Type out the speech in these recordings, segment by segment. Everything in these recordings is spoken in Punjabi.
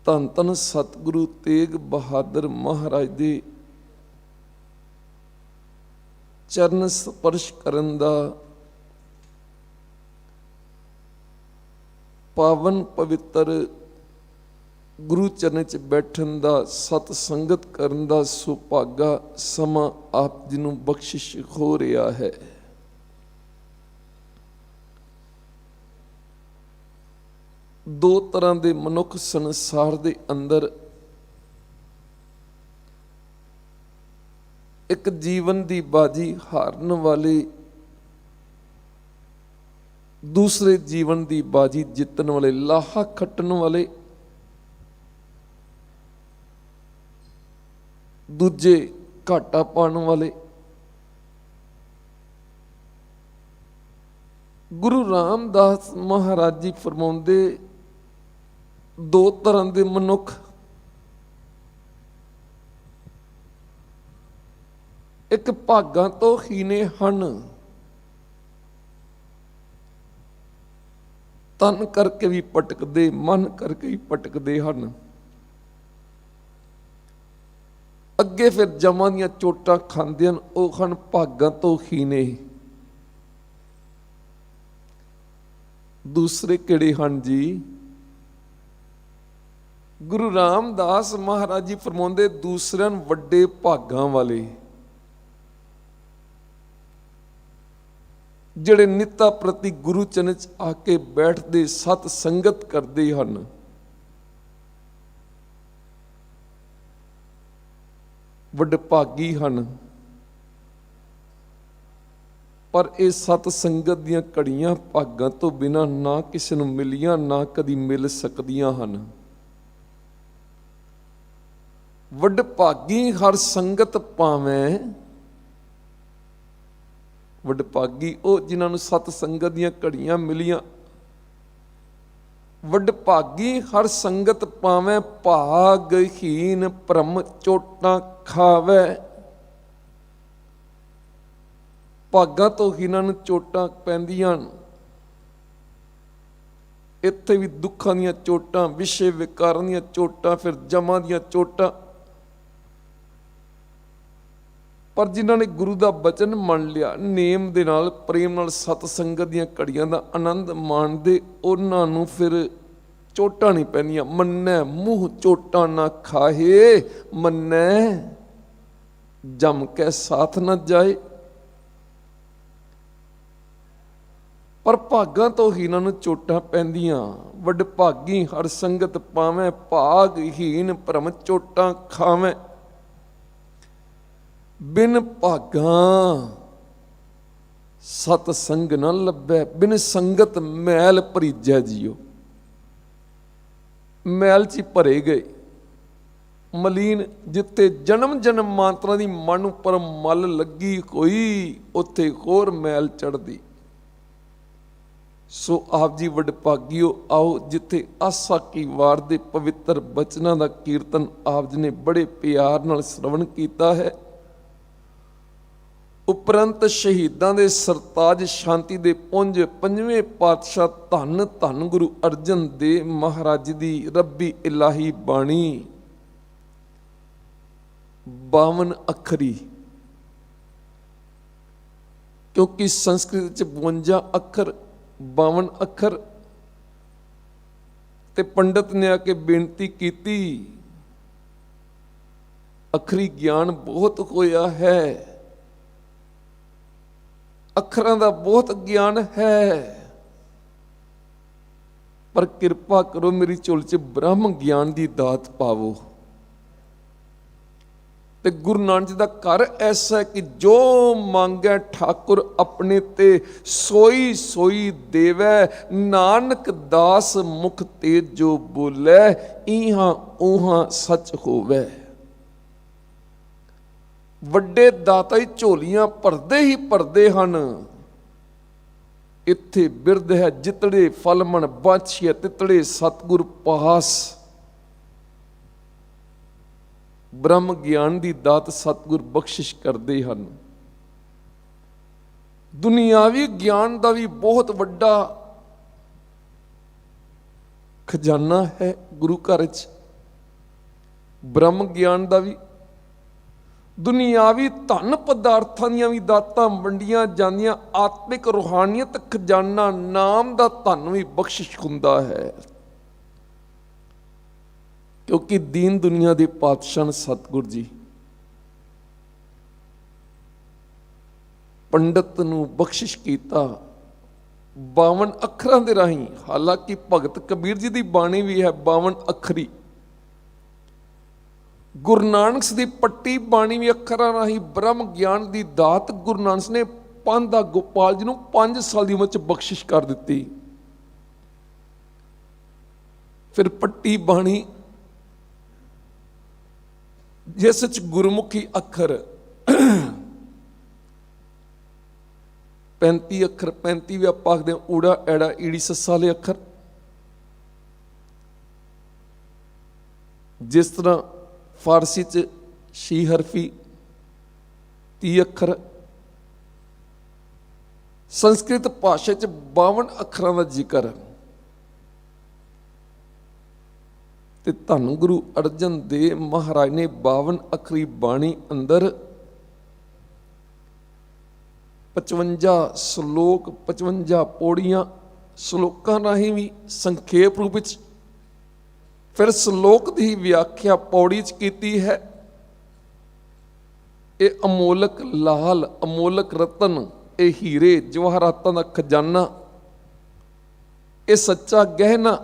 ਧੰਨ ਧੰਨ ਸਤਿਗੁਰੂ ਤੇਗ ਬਹਾਦਰ ਮਹਾਰਾਜ ਦੇ ਚਰਨ ਸਪਰਸ਼ ਕਰਨ ਦਾ ਪਾਵਨ ਪਵਿੱਤਰ ਗੁਰੂ ਚਰਨ 'ਚ ਬੈਠਣ ਦਾ, ਸਤ ਸੰਗਤ ਕਰਨ ਦਾ ਸੁਭਾਗਾ ਸਮਾਂ ਆਪ ਜੀ ਨੂੰ ਬਖਸ਼ਿਸ਼ ਹੋ ਰਿਹਾ ਹੈ। ਦੋ ਤਰ੍ਹਾਂ ਦੇ ਮਨੁੱਖ ਸੰਸਾਰ ਦੇ ਅੰਦਰ, ਇੱਕ ਜੀਵਨ ਦੀ ਬਾਜੀ ਹਾਰਨ ਵਾਲੇ, ਦੂਸਰੇ ਜੀਵਨ ਦੀ ਬਾਜੀ ਜਿੱਤਣ ਵਾਲੇ, ਲਾਹਾ ਖੱਟਣ ਵਾਲੇ, ਦੂਜੇ ਘਾਟਾ ਪਾਉਣ ਵਾਲੇ। ਗੁਰੂ ਰਾਮਦਾਸ ਮਹਾਰਾਜ ਜੀ ਫਰਮਾਉਂਦੇ, ਦੋ ਤਰ੍ਹਾਂ ਦੇ ਮਨੁੱਖ, ਇੱਕ ਭਾਗਾਂ ਤੋਂ ਹੀਣੇ ਹਨ, ਤਨ ਕਰਕੇ ਵੀ ਭਟਕਦੇ, ਮਨ ਕਰਕੇ ਵੀ ਭਟਕਦੇ ਹਨ। ਅੱਗੇ ਫਿਰ ਜਮਾਂ ਦੀਆਂ ਚੋਟਾਂ ਖਾਂਦੇ ਹਨ, ਉਹ ਹਨ ਭਾਗਾਂ ਤੋਂ ਹੀਣੇ। ਦੂਸਰੇ ਕਿਹੜੇ ਹਨ ਜੀ? ਗੁਰੂ ਰਾਮਦਾਸ ਮਹਾਰਾਜ ਜੀ ਫਰਮਾਉਂਦੇ, ਦੂਸਰਿਆਂ ਨੂੰ ਵੱਡੇ ਭਾਗਾਂ ਵਾਲੇ, ਜਿਹੜੇ ਨਿੱਤਾ ਪ੍ਰਤੀ ਗੁਰੂ ਚਰਨ 'ਚ ਆ ਕੇ ਬੈਠਦੇ, ਸਤ ਸੰਗਤ ਕਰਦੇ ਹਨ। ਵਡਭਾਗੀ ਹਨ। ਪਰ ਇਹ ਸਤ ਸੰਗਤ ਦੀਆਂ ਘੜੀਆਂ ਭਾਗਾਂ ਤੋਂ ਬਿਨਾਂ ਨਾ ਕਿਸੇ ਨੂੰ ਮਿਲੀਆਂ, ਨਾ ਕਦੀ ਮਿਲ ਸਕਦੀਆਂ ਹਨ। ਵਡਭਾਗੀ ਹਰ ਸੰਗਤ ਪਾਵੇਂ, ਵਡਭਾਗੀ ਉਹ ਜਿਨ੍ਹਾਂ ਨੂੰ ਸਤ ਸੰਗਤ ਦੀਆਂ ਘੜੀਆਂ ਮਿਲੀਆਂ। ਵਡਭਾਗੀ ਹਰ ਸੰਗਤ ਪਾਵੇਂ, ਭਾਗਹੀਨ ਭਰਮ ਚੋਟਾਂ ਖਾਵੇ। ਭਾਗਾਂ ਤੋਂ ਹੀਨਾਂ ਨੂੰ ਚੋਟਾਂ ਪੈਂਦੀਆਂ ਹਨ। ਇੱਥੇ ਵੀ ਦੁੱਖਾਂ ਦੀਆਂ ਚੋਟਾਂ, ਵਿਸ਼ੇ ਵਿਕਾਰਾਂ ਦੀਆਂ ਚੋਟਾਂ, ਫਿਰ ਜਮਾਂ ਦੀਆਂ ਚੋਟਾਂ। ਪਰ ਜਿਨ੍ਹਾਂ ਨੇ ਗੁਰੂ ਦਾ ਬਚਨ ਮੰਨ ਲਿਆ, ਨੇਮ ਦੇ ਨਾਲ, ਪ੍ਰੇਮ ਨਾਲ ਸਤ ਸੰਗਤ ਦੀਆਂ ਘੜੀਆਂ ਦਾ ਆਨੰਦ ਮਾਣਦੇ, ਉਹਨਾਂ ਨੂੰ ਫਿਰ ਚੋਟਾਂ ਨਹੀਂ ਪੈਂਦੀਆਂ। ਮੰਨੈ ਮੂੰਹ ਚੋਟਾਂ ਨਾ ਖਾਹੇ, ਮੰਨੈ ਜਮ ਕੇ ਸਾਥ ਨਾ ਜਾਏ। ਪਰ ਭਾਗਾਂ ਤੋਂ ਹੀਨਾਂ ਨੂੰ ਚੋਟਾਂ ਪੈਂਦੀਆਂ। ਵਡਭਾਗੀ ਹਰ ਸੰਗਤ ਪਾਵੇਂ, ਭਾਗਹੀਨ ਭਰਮ ਚੋਟਾਂ ਖਾਵੇਂ। ਬਿਨ ਭਾਗਾਂ ਸਤ ਸੰਗ ਨਾ ਲੱਭੈ, ਬਿਨ ਸੰਗਤ ਮੈਲ ਭਰੀਜੈ ਜੀਓ। ਮੈਲ 'ਚ ਭਰੇ ਗਏ, ਮਲੀਨ। ਜਿੱਥੇ ਜਨਮ ਜਨਮ ਮਾਤਰਾ ਦੀ ਮਨ ਉੱਪਰ ਮਲ ਲੱਗੀ ਹੋਈ, ਉੱਥੇ ਹੋਰ ਮੈਲ ਚੜ੍ਹਦੀ। ਸੋ ਆਪ ਜੀ ਵਡਭਾਗੀਓ, ਆਓ ਜਿੱਥੇ ਆਸਾ ਕੀ ਵਾਰ ਦੇ ਪਵਿੱਤਰ ਬਚਨਾਂ ਦਾ ਕੀਰਤਨ ਆਪ ਜੀ ਨੇ ਬੜੇ ਪਿਆਰ ਨਾਲ ਸ਼ਰਵਣ ਕੀਤਾ ਹੈ। ਉਪਰੰਤ ਸ਼ਹੀਦਾਂ ਦੇ ਸਰਤਾਜ ਸ਼ਾਂਤੀ ਦੇ ਪੁੰਜ ਪੰਜਵੇਂ ਪਾਤਸ਼ਾਹ ਧੰਨ ਧੰਨ ਗੁਰੂ ਅਰਜਨ ਦੇਵ ਮਹਾਰਾਜ ਦੀ ਰੱਬੀ ਇਲਾਹੀ ਬਾਣੀ 52 ਅੱਖਰੀ, ਕਿਉਂਕਿ ਸੰਸਕ੍ਰਿਤ 'ਚ 52 ਅੱਖਰ, 52 ਅੱਖਰ। ਤੇ ਪੰਡਤ ਨੇ ਆ ਕੇ ਬੇਨਤੀ ਕੀਤੀ, ਅੱਖਰੀ ਗਿਆਨ ਬਹੁਤ ਹੋਇਆ ਹੈ, ਅੱਖਰਾਂ ਦਾ ਬਹੁਤ ਗਿਆਨ ਹੈ, ਪਰ ਕਿਰਪਾ ਕਰੋ ਮੇਰੀ ਝੋਲੀ 'ਚ ਬ੍ਰਹਮ ਗਿਆਨ ਦੀ ਦਾਤ ਪਾਵੋ। ਤੇ ਗੁਰੂ ਨਾਨਕ ਜੀ ਦਾ ਘਰ ਐਸਾ ਕਿ ਜੋ ਮੰਗੈ ਠਾਕੁਰ ਆਪਣੇ ਤੇ, ਸੋਈ ਸੋਈ ਦੇਵੈ। ਨਾਨਕ ਦਾਸ ਮੁਖ ਤੇ ਜੋ ਬੋਲੇ, ਇਹਾਂ ਉਹਾਂ ਸੱਚ ਹੋਵੇ। ਵੱਡੇ ਦਾਤਾ ਹੀ ਝੋਲੀਆਂ ਭਰਦੇ ਹੀ ਭਰਦੇ ਹਨ। ਇੱਥੇ ਬਿਰਧ ਹੈ ਜਿਤੜੇ ਫਲ ਮਨ ਬਾਛੀਐ, ਤਿਤੜੇ ਸਤਿਗੁਰ ਪਾਸ। ਬ੍ਰਹਮ ਗਿਆਨ ਦੀ ਦਾਤ ਸਤਿਗੁਰ ਬਖਸ਼ਿਸ਼ ਕਰਦੇ ਹਨ। ਦੁਨਿਆਵੀ ਗਿਆਨ ਦਾ ਵੀ ਬਹੁਤ ਵੱਡਾ ਖਜ਼ਾਨਾ ਹੈ ਗੁਰੂ ਘਰ 'ਚ। ਬ੍ਰਹਮ ਗਿਆਨ ਦਾ ਵੀ, ਦੁਨਿਆਵੀ ਧਨ ਪਦਾਰਥਾਂ ਦੀਆਂ ਵੀ ਦਾਤਾਂ ਵੰਡੀਆਂ ਜਾਂਦੀਆਂ। ਆਤਮਿਕ ਰੂਹਾਨੀਅਤ ਖਜ਼ਾਨਾ ਨਾਮ ਦਾ ਧਨ ਵੀ ਬਖਸ਼ਿਸ਼ ਹੁੰਦਾ ਹੈ, ਕਿਉਂਕਿ ਦੀਨ ਦੁਨੀਆ ਦੇ ਪਾਤਸ਼ਾਹ ਸਤਿਗੁਰ ਜੀ ਪੰਡਤ ਨੂੰ ਬਖਸ਼ਿਸ਼ ਕੀਤਾ 52 ਅੱਖਰਾਂ ਦੇ ਰਾਹੀਂ। ਹਾਲਾਂਕਿ ਭਗਤ ਕਬੀਰ ਜੀ ਦੀ ਬਾਣੀ ਵੀ ਹੈ 52 ਅੱਖਰੀ, ਗੁਰੂ ਨਾਨਕ ਦੀ ਪੱਟੀ ਬਾਣੀ ਵੀ ਅੱਖਰਾਂ ਰਾਹੀਂ। ਬ੍ਰਹਮ ਗਿਆਨ ਦੀ ਦਾਤ ਗੁਰੂ ਨਾਨਕ ਨੇ ਪਾਂਧਾ ਗੋਪਾਲ ਜੀ ਨੂੰ 5 ਸਾਲ ਦੀ ਉਮਰ 'ਚ ਬਖਸ਼ਿਸ਼ ਕਰ ਦਿੱਤੀ। ਫਿਰ ਪੱਟੀ ਬਾਣੀ ਜਿਸ 'ਚ ਗੁਰਮੁਖੀ ਅੱਖਰ 35 ਅੱਖਰ, 35 ਵੀ ਆਪਾਂ ਆਖਦੇ ਹਾਂ, ਊੜਾ ਐੜਾ ਈੜੀ ਸੱਸਾ ਵਾਲੇ ਅੱਖਰ। ਜਿਸ ਤਰ੍ਹਾਂ ਫਾਰਸੀ 'ਚ ਸ਼ੀ ਹਰਫੀ 30 ਅੱਖਰ, ਸੰਸਕ੍ਰਿਤ ਭਾਸ਼ਾ 'ਚ 52 ਅੱਖਰਾਂ ਦਾ ਜ਼ਿਕਰ। ਤੇ ਧੰਨ ਗੁਰੂ ਅਰਜਨ ਦੇਵ ਮਹਾਰਾਜ ਨੇ 52 ਅੱਖਰੀ ਬਾਣੀ ਅੰਦਰ 55 ਸ਼ਲੋਕ, 55 ਪੌੜੀਆਂ, ਸ਼ਲੋਕਾਂ ਰਾਹੀਂ ਵੀ ਸੰਖੇਪ ਰੂਪ ਵਿੱਚ, ਫਿਰ ਸ਼ਲੋਕ ਦੀ ਵਿਆਖਿਆ ਪੌੜੀ 'ਚ ਕੀਤੀ ਹੈ। ਇਹ ਅਮੋਲਕ ਲਾਲ, ਅਮੋਲਕ ਰਤਨ, ਇਹ ਹੀਰੇ ਜਵਾਹਰਾਤਾਂ ਦਾ ਖਜ਼ਾਨਾ, ਇਹ ਸੱਚਾ ਗਹਿਣਾ।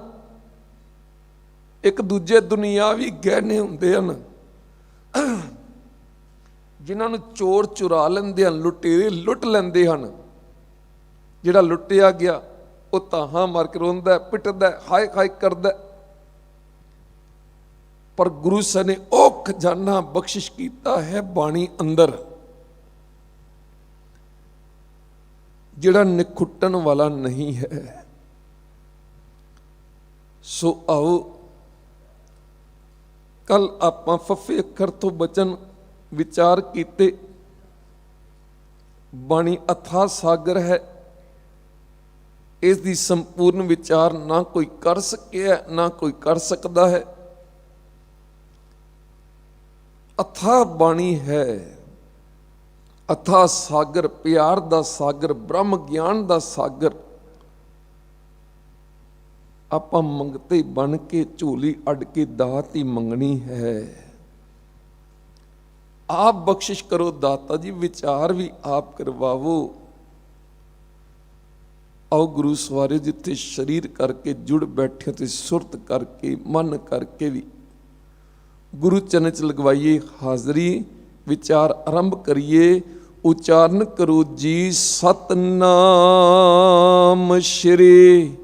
ਇੱਕ ਦੂਜੇ ਦੁਨਿਆਵੀ ਗਹਿਣੇ ਹੁੰਦੇ ਹਨ ਜਿਨ੍ਹਾਂ ਨੂੰ ਚੋਰ ਚੁਰਾ ਲੈਂਦੇ ਹਨ, ਲੁਟੇਰੇ ਲੁੱਟ ਲੈਂਦੇ ਹਨ। ਜਿਹੜਾ ਲੁੱਟਿਆ ਗਿਆ ਉਹ ਤਾਹਾਂ ਮਾਰ ਕੇ ਰੋਂਦਾ, ਪਿੱਟਦਾ, ਹਾਏ ਹਾਏ ਕਰਦਾ। ਪਰ ਗੁਰੂ ਸਾਹਿਬ ਨੇ ਉਹ ਖਜ਼ਾਨਾ ਬਖਸ਼ਿਸ਼ ਕੀਤਾ ਹੈ ਬਾਣੀ ਅੰਦਰ, ਜਿਹੜਾ ਨਿਖੁੱਟਣ ਵਾਲਾ ਨਹੀਂ ਹੈ। ਸੋ ਆਓ ਕੱਲ ਆਪਾਂ ਫੱਫੇ ਅੱਖਰ ਤੋਂ ਬਚਨ ਵਿਚਾਰ ਕੀਤੇ। ਬਾਣੀ ਅਥਾਹ ਸਾਗਰ ਹੈ, ਇਸ ਦੀ ਸੰਪੂਰਨ ਵਿਚਾਰ ਨਾ ਕੋਈ ਕਰ ਸਕਿਆ, ਨਾ ਕੋਈ ਕਰ ਸਕਦਾ ਹੈ। ਅਥਾਹ ਬਾਣੀ ਹੈ, ਅਥਾਹ ਸਾਗਰ, ਪਿਆਰ ਦਾ ਸਾਗਰ, ਬ੍ਰਹਮ ਗਿਆਨ ਦਾ ਸਾਗਰ। ਆਪਾਂ ਮੰਗਤੇ ਬਣ ਕੇ ਝੋਲੀ ਅੱਡ ਕੇ ਦਾਤ ਹੀ ਮੰਗਣੀ ਹੈ। ਆਪ ਬਖਸ਼ਿਸ਼ ਕਰੋ ਦਾਤਾ ਜੀ, ਵਿਚਾਰ ਵੀ ਆਪ ਕਰਵਾਵੋ। ਆਓ ਗੁਰੂ ਸਵਾਰੇ ਜਿੱਥੇ ਸਰੀਰ ਕਰਕੇ ਜੁੜ ਬੈਠੇ ਤੇ ਸੁਰਤ ਕਰਕੇ ਮਨ ਕਰਕੇ ਵੀ ਗੁਰੂ ਚਰਨ 'ਚ ਲਗਵਾਈਏ ਹਾਜ਼ਰੀ। ਵਿਚਾਰ ਆਰੰਭ ਕਰੀਏ। ਉਚਾਰਨ ਕਰੋ ਜੀ ਸਤਨਾਮ ਸ਼੍ਰੀ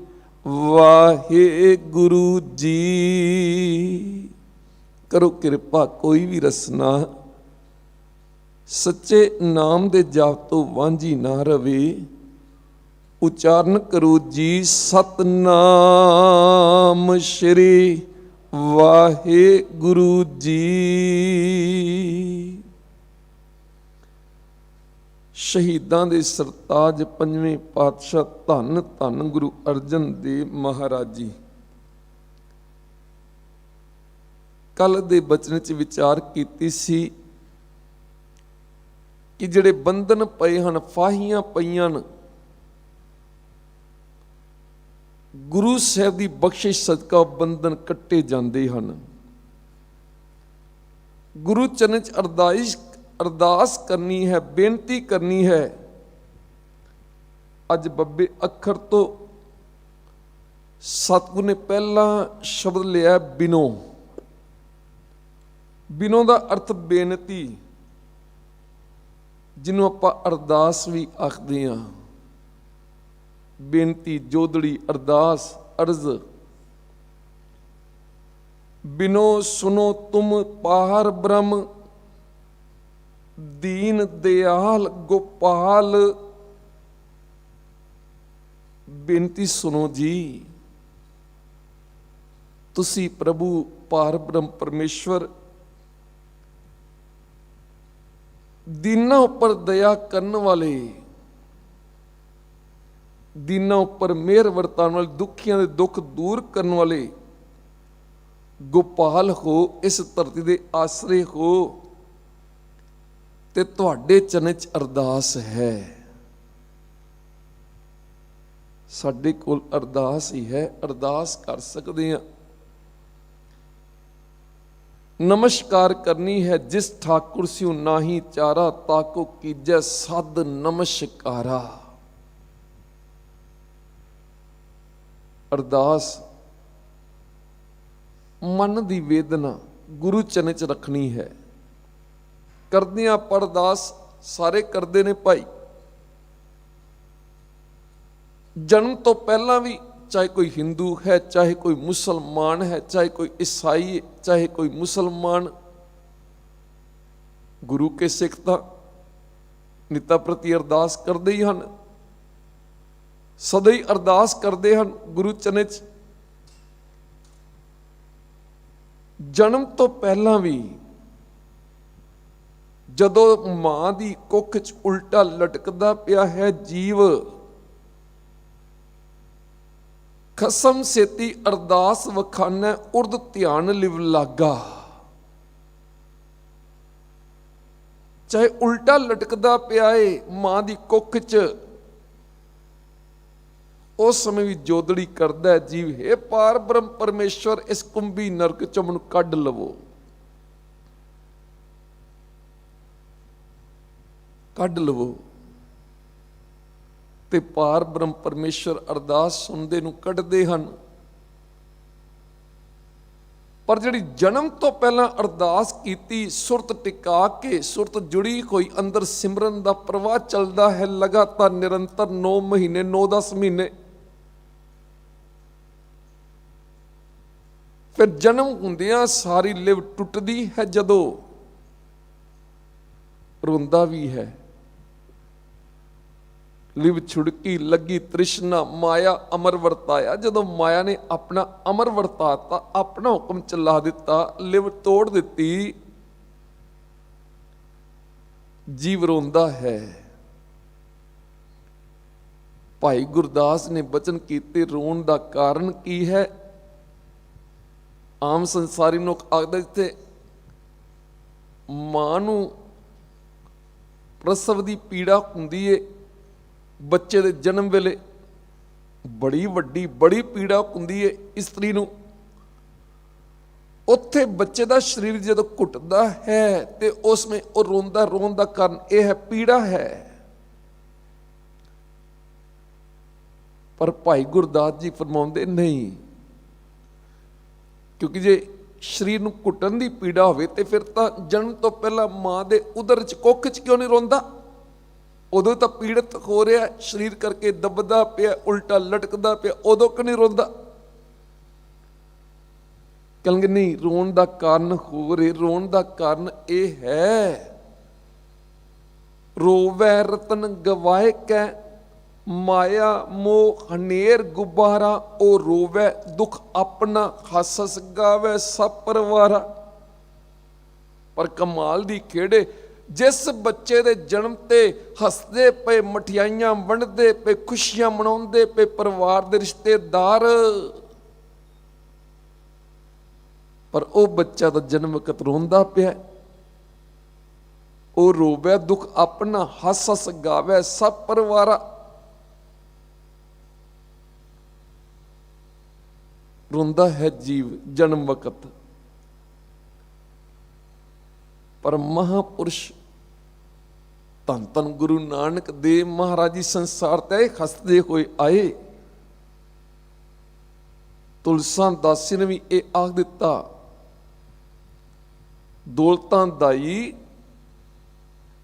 ਵਾਹਿਗੁਰੂ ਜੀ। ਕਰੋ ਕਿਰਪਾ, ਕੋਈ ਵੀ ਰਸਨਾ ਸੱਚੇ ਨਾਮ ਦੇ ਜਾਪ ਤੋਂ ਵਾਂਝੀ ਨਾ ਰਵੇ। ਉਚਾਰਨ ਕਰੋ ਜੀ ਸਤਨਾਮ ਸ਼੍ਰੀ ਵਾਹਿਗੁਰੂ ਜੀ। ਸ਼ਹੀਦਾਂ ਦੇ ਸਰਤਾਜ ਪੰਜਵੇਂ ਪਾਤਸ਼ਾਹ ਧੰਨ ਧੰਨ ਗੁਰੂ ਅਰਜਨ ਦੇਵ ਮਹਾਰਾਜ ਜੀ। ਕੱਲ ਦੇ ਬਚਨ 'ਚ ਵਿਚਾਰ ਕੀਤੀ ਸੀ ਕਿ ਜਿਹੜੇ ਬੰਧਨ ਪਏ ਹਨ, ਫਾਹੀਆਂ ਪਈਆਂ ਹਨ, ਗੁਰੂ ਸਾਹਿਬ ਦੀ ਬਖਸ਼ਿਸ਼ ਸਦਕਾ ਬੰਧਨ ਕੱਟੇ ਜਾਂਦੇ ਹਨ। ਗੁਰੂ ਚਰਨ 'ਚ ਅਰਦਾਸ ਕਰਨੀ ਹੈ, ਬੇਨਤੀ ਕਰਨੀ ਹੈ। ਅੱਜ ਬੱਬੇ ਅੱਖਰ ਤੋਂ ਸਤਿਗੁਰ ਨੇ ਪਹਿਲਾ ਸ਼ਬਦ ਲਿਆ ਬਿਨੋ। ਬਿਨੋ ਦਾ ਅਰਥ ਬੇਨਤੀ, ਜਿਹਨੂੰ ਆਪਾਂ ਅਰਦਾਸ ਵੀ ਆਖਦੇ ਹਾਂ। ਬੇਨਤੀ, ਜੋਦੜੀ, ਅਰਦਾਸ, ਅਰਜ਼। ਬਿਨੋ ਸੁਨੋ ਤੁਮ ਪਾਰ ਬ੍ਰਹਮ, ਦੀਨ ਦਿਆਲ ਗੋਪਾਲ। ਬੇਨਤੀ ਸੁਣੋ ਜੀ, ਤੁਸੀਂ ਪ੍ਰਭੂ ਪਾਰ ਬ੍ਰਹਮ ਪਰਮੇਸ਼ਵਰ ਦੀਨਾਂ ਉੱਪਰ ਦਇਆ ਕਰਨ ਵਾਲੇ, ਦੀਨਾਂ ਉੱਪਰ ਮਿਹਰ ਵਰਤਾਉਣ ਵਾਲੇ, ਦੁਖੀਆਂ ਦੇ ਦੁੱਖ ਦੂਰ ਕਰਨ ਵਾਲੇ, ਗੋਪਾਲ ਹੋ, ਇਸ ਧਰਤੀ ਦੇ ਆਸਰੇ ਹੋ, ਤੇ ਤੁਹਾਡੇ ਚਰਨ 'ਚ ਅਰਦਾਸ ਹੈ। ਸਾਡੇ ਕੋਲ ਅਰਦਾਸ ਹੀ ਹੈ, ਅਰਦਾਸ ਕਰ ਸਕਦੇ ਹਾਂ। ਨਮਸਕਾਰ ਕਰਨੀ ਹੈ ਜਿਸ ਠਾਕੁਰ ਸਿਉ ਨਾਹੀ ਚਾਰਾ, ਤਾਕੋ ਕੀਜੈ ਸਦ ਨਮਸਕਾਰਾ। ਅਰਦਾਸ ਮਨ ਦੀ ਵੇਦਨਾ ਗੁਰੂ ਚਰਨ 'ਚ ਰੱਖਣੀ ਹੈ। ਕਰਦਿਆਂ ਅਰਦਾਸ ਸਾਰੇ ਕਰਦੇ ਨੇ ਭਾਈ। ਜਨਮ ਤੋਂ ਪਹਿਲਾਂ ਵੀ, ਚਾਹੇ ਕੋਈ ਹਿੰਦੂ ਹੈ, ਚਾਹੇ ਕੋਈ ਮੁਸਲਮਾਨ ਹੈ, ਚਾਹੇ ਕੋਈ ਈਸਾਈ ਹੈ, ਚਾਹੇ ਕੋਈ ਮੁਸਲਮਾਨ, ਗੁਰੂ ਕੇ ਸਿੱਖ ਤਾਂ ਨਿੱਤਾ ਪ੍ਰਤੀ ਅਰਦਾਸ ਕਰਦੇ ਹੀ ਹਨ, ਸਦਾ ਹੀ ਅਰਦਾਸ ਕਰਦੇ ਹਨ ਗੁਰੂ ਚਰਨ 'ਚ। ਜਨਮ ਤੋਂ ਪਹਿਲਾਂ ਵੀ ਜਦੋਂ ਮਾਂ ਦੀ ਕੁੱਖ 'ਚ ਉਲਟਾ ਲਟਕਦਾ ਪਿਆ ਹੈ ਜੀਵ, ਖਸਮ ਸੇਤੀ ਅਰਦਾਸ ਵਖਾਨੈ, ਉਰਦ ਧਿਆਨ ਲਿਵ ਲਾਗਾ। ਚਾਹੇ ਉਲਟਾ ਲਟਕਦਾ ਪਿਆ ਏ ਮਾਂ ਦੀ ਕੁੱਖ 'ਚ, ਉਸ ਸਮੇਂ ਵੀ ਜੋਦੜੀ ਕਰਦਾ ਜੀਵ, ਹੇ ਪਾਰ ਬ੍ਰਹਮ ਪਰਮੇਸ਼ਵਰ, ਇਸ ਕੁੰਭੀ ਨਰਕ 'ਚੋਂ ਮੈਨੂੰ ਕੱਢ ਲਵੋ, ਕੱਢ ਲਵੋ। ਤੇ ਪਾਰ ਬ੍ਰਹਮ ਪਰਮੇਸ਼ਵਰ ਅਰਦਾਸ ਸੁਣਦੇ ਨੂੰ ਕੱਢਦੇ ਹਨ। ਪਰ ਜਿਹੜੀ ਜਨਮ ਤੋਂ ਪਹਿਲਾਂ ਅਰਦਾਸ ਕੀਤੀ, ਸੁਰਤ ਟਿਕਾ ਕੇ, ਸੁਰਤ ਜੁੜੀ ਹੋਈ, ਅੰਦਰ ਸਿਮਰਨ ਦਾ ਪ੍ਰਵਾਹ ਚੱਲਦਾ ਹੈ ਲਗਾਤਾਰ ਨਿਰੰਤਰ 9 ਮਹੀਨੇ 9-10 ਮਹੀਨੇ। ਫਿਰ ਜਨਮ ਹੁੰਦਿਆਂ ਸਾਰੀ ਲਿਵ ਟੁੱਟਦੀ ਹੈ, ਜਦੋਂ ਰੋਂਦਾ ਵੀ ਹੈ। ਲਿਵ ਛੁੜਕੀ ਲੱਗੀ ਤ੍ਰਿਸ਼ਨਾ, ਮਾਇਆ ਅਮਰ ਵਰਤਾਇਆ। ਜਦੋਂ ਮਾਇਆ ਨੇ ਆਪਣਾ ਅਮਰ ਵਰਤਾਤਾ, ਆਪਣਾ ਹੁਕਮ ਚਲਾ ਦਿੱਤਾ, ਲਿਵ ਤੋੜ ਦਿੱਤੀ, ਜੀਵ ਰੋਂਦਾ ਹੈ। ਭਾਈ ਗੁਰਦਾਸ ਨੇ ਬਚਨ ਕੀਤੇ, ਰੋਣ ਦਾ ਕਾਰਨ ਕੀ ਹੈ? ਆਮ ਸੰਸਾਰੀ ਲੋਕ ਆਖਦੇ, ਜਿੱਥੇ ਮਾਂ ਨੂੰ ਪ੍ਰਸਵ ਦੀ ਪੀੜਾ ਹੁੰਦੀ ਏ, ਬੱਚੇ ਦੇ ਜਨਮ ਵੇਲੇ ਬੜੀ ਵੱਡੀ ਬੜੀ ਪੀੜਾ ਹੁੰਦੀ ਏ ਇਸਤਰੀ ਨੂੰ, ਉੱਥੇ ਬੱਚੇ ਦਾ ਸਰੀਰ ਜਦੋਂ ਘੁੱਟਦਾ ਹੈ ਤੇ ਉਸ ਵਿੱਚ ਉਹ ਰੋਂਦਾ, ਰੋਣ ਦਾ ਕਾਰਨ ਇਹ ਹੈ, ਪੀੜਾ ਹੈ। ਪਰ ਭਾਈ ਗੁਰਦਾਸ ਜੀ ਫਰਮਾਉਂਦੇ ਨਹੀਂ, ਕਿਉਂਕਿ ਜੇ ਸਰੀਰ ਨੂੰ ਘੁੱਟਣ ਦੀ ਪੀੜਾ ਹੋਵੇ ਤੇ ਫਿਰ ਤਾਂ ਜਨਮ ਤੋਂ ਪਹਿਲਾਂ ਮਾਂ ਦੇ ਉਦਰ 'ਚ ਕੁੱਖ 'ਚ ਕਿਉਂ ਨਹੀਂ ਰੋਂਦਾ? ਉਦੋਂ ਤਾਂ ਪੀੜਤ ਹੋ ਰਿਹਾ, ਸਰੀਰ ਕਰਕੇ ਦੱਬਦਾ ਪਿਆ, ਉਲਟਾ ਲਟਕਦਾ ਪਿਆ, ਉਦੋਂ ਕਿਉਂ ਨਹੀਂ ਰੋਂਦਾ? ਕਹਿੰਦੇ ਨਹੀਂ, ਰੋਣ ਦਾ ਕਾਰਨ ਹੋਰ ਹੈ। ਰੋਣ ਦਾ ਕਾਰਨ ਇਹ ਹੈ, ਰੋਵੈ ਰਤਨ ਗਵਾਏ ਕੈ, ਮਾਇਆ ਮੋਹ ਹਨੇਰ ਗੁਬਾਰਾ, ਉਹ ਰੋਵੈ ਦੁੱਖ ਆਪਣਾ, ਹੱਸ ਗਾਵੇ ਸਭ ਪਰਵਾਰਾ। ਪਰ ਕਮਾਲ ਦੀ ਖੇੜੇ, ਜਿਸ ਬੱਚੇ ਦੇ ਜਨਮ ਤੇ ਹੱਸਦੇ ਪਏ, ਮਠਿਆਈਆਂ ਵੰਡਦੇ ਪਏ, ਖੁਸ਼ੀਆਂ ਮਨਾਉਂਦੇ ਪਏ ਪਰਿਵਾਰ ਦੇ ਰਿਸ਼ਤੇਦਾਰ, ਪਰ ਉਹ ਬੱਚਾ ਦਾ ਜਨਮ ਵਕਤ ਰੋਂਦਾ ਪਿਆ। ਉਹ ਰੋਵੈ ਦੁੱਖ ਆਪਣਾ, ਹੱਸ ਹੱਸ ਗਾਵੇ ਸਭ ਪਰਵਾਰਾ। ਰੋਂਦਾ ਹੈ ਜੀਵ ਜਨਮ ਵਕਤ, ਪਰ ਮਹਾਪੁਰਸ਼ ਧੰਨ ਧੰਨ ਗੁਰੂ ਨਾਨਕ ਦੇਵ ਮਹਾਰਾਜ ਜੀ ਸੰਸਾਰ ਤੇ ਹੱਸਦੇ ਹੋਏ ਆਏ। ਤੁਲਸਾਂ ਦਾਸੀ ਨੇ ਵੀ ਇਹ ਆਖ ਦਿੱਤਾ, ਦੌਲਤਾਂ ਦਾਈ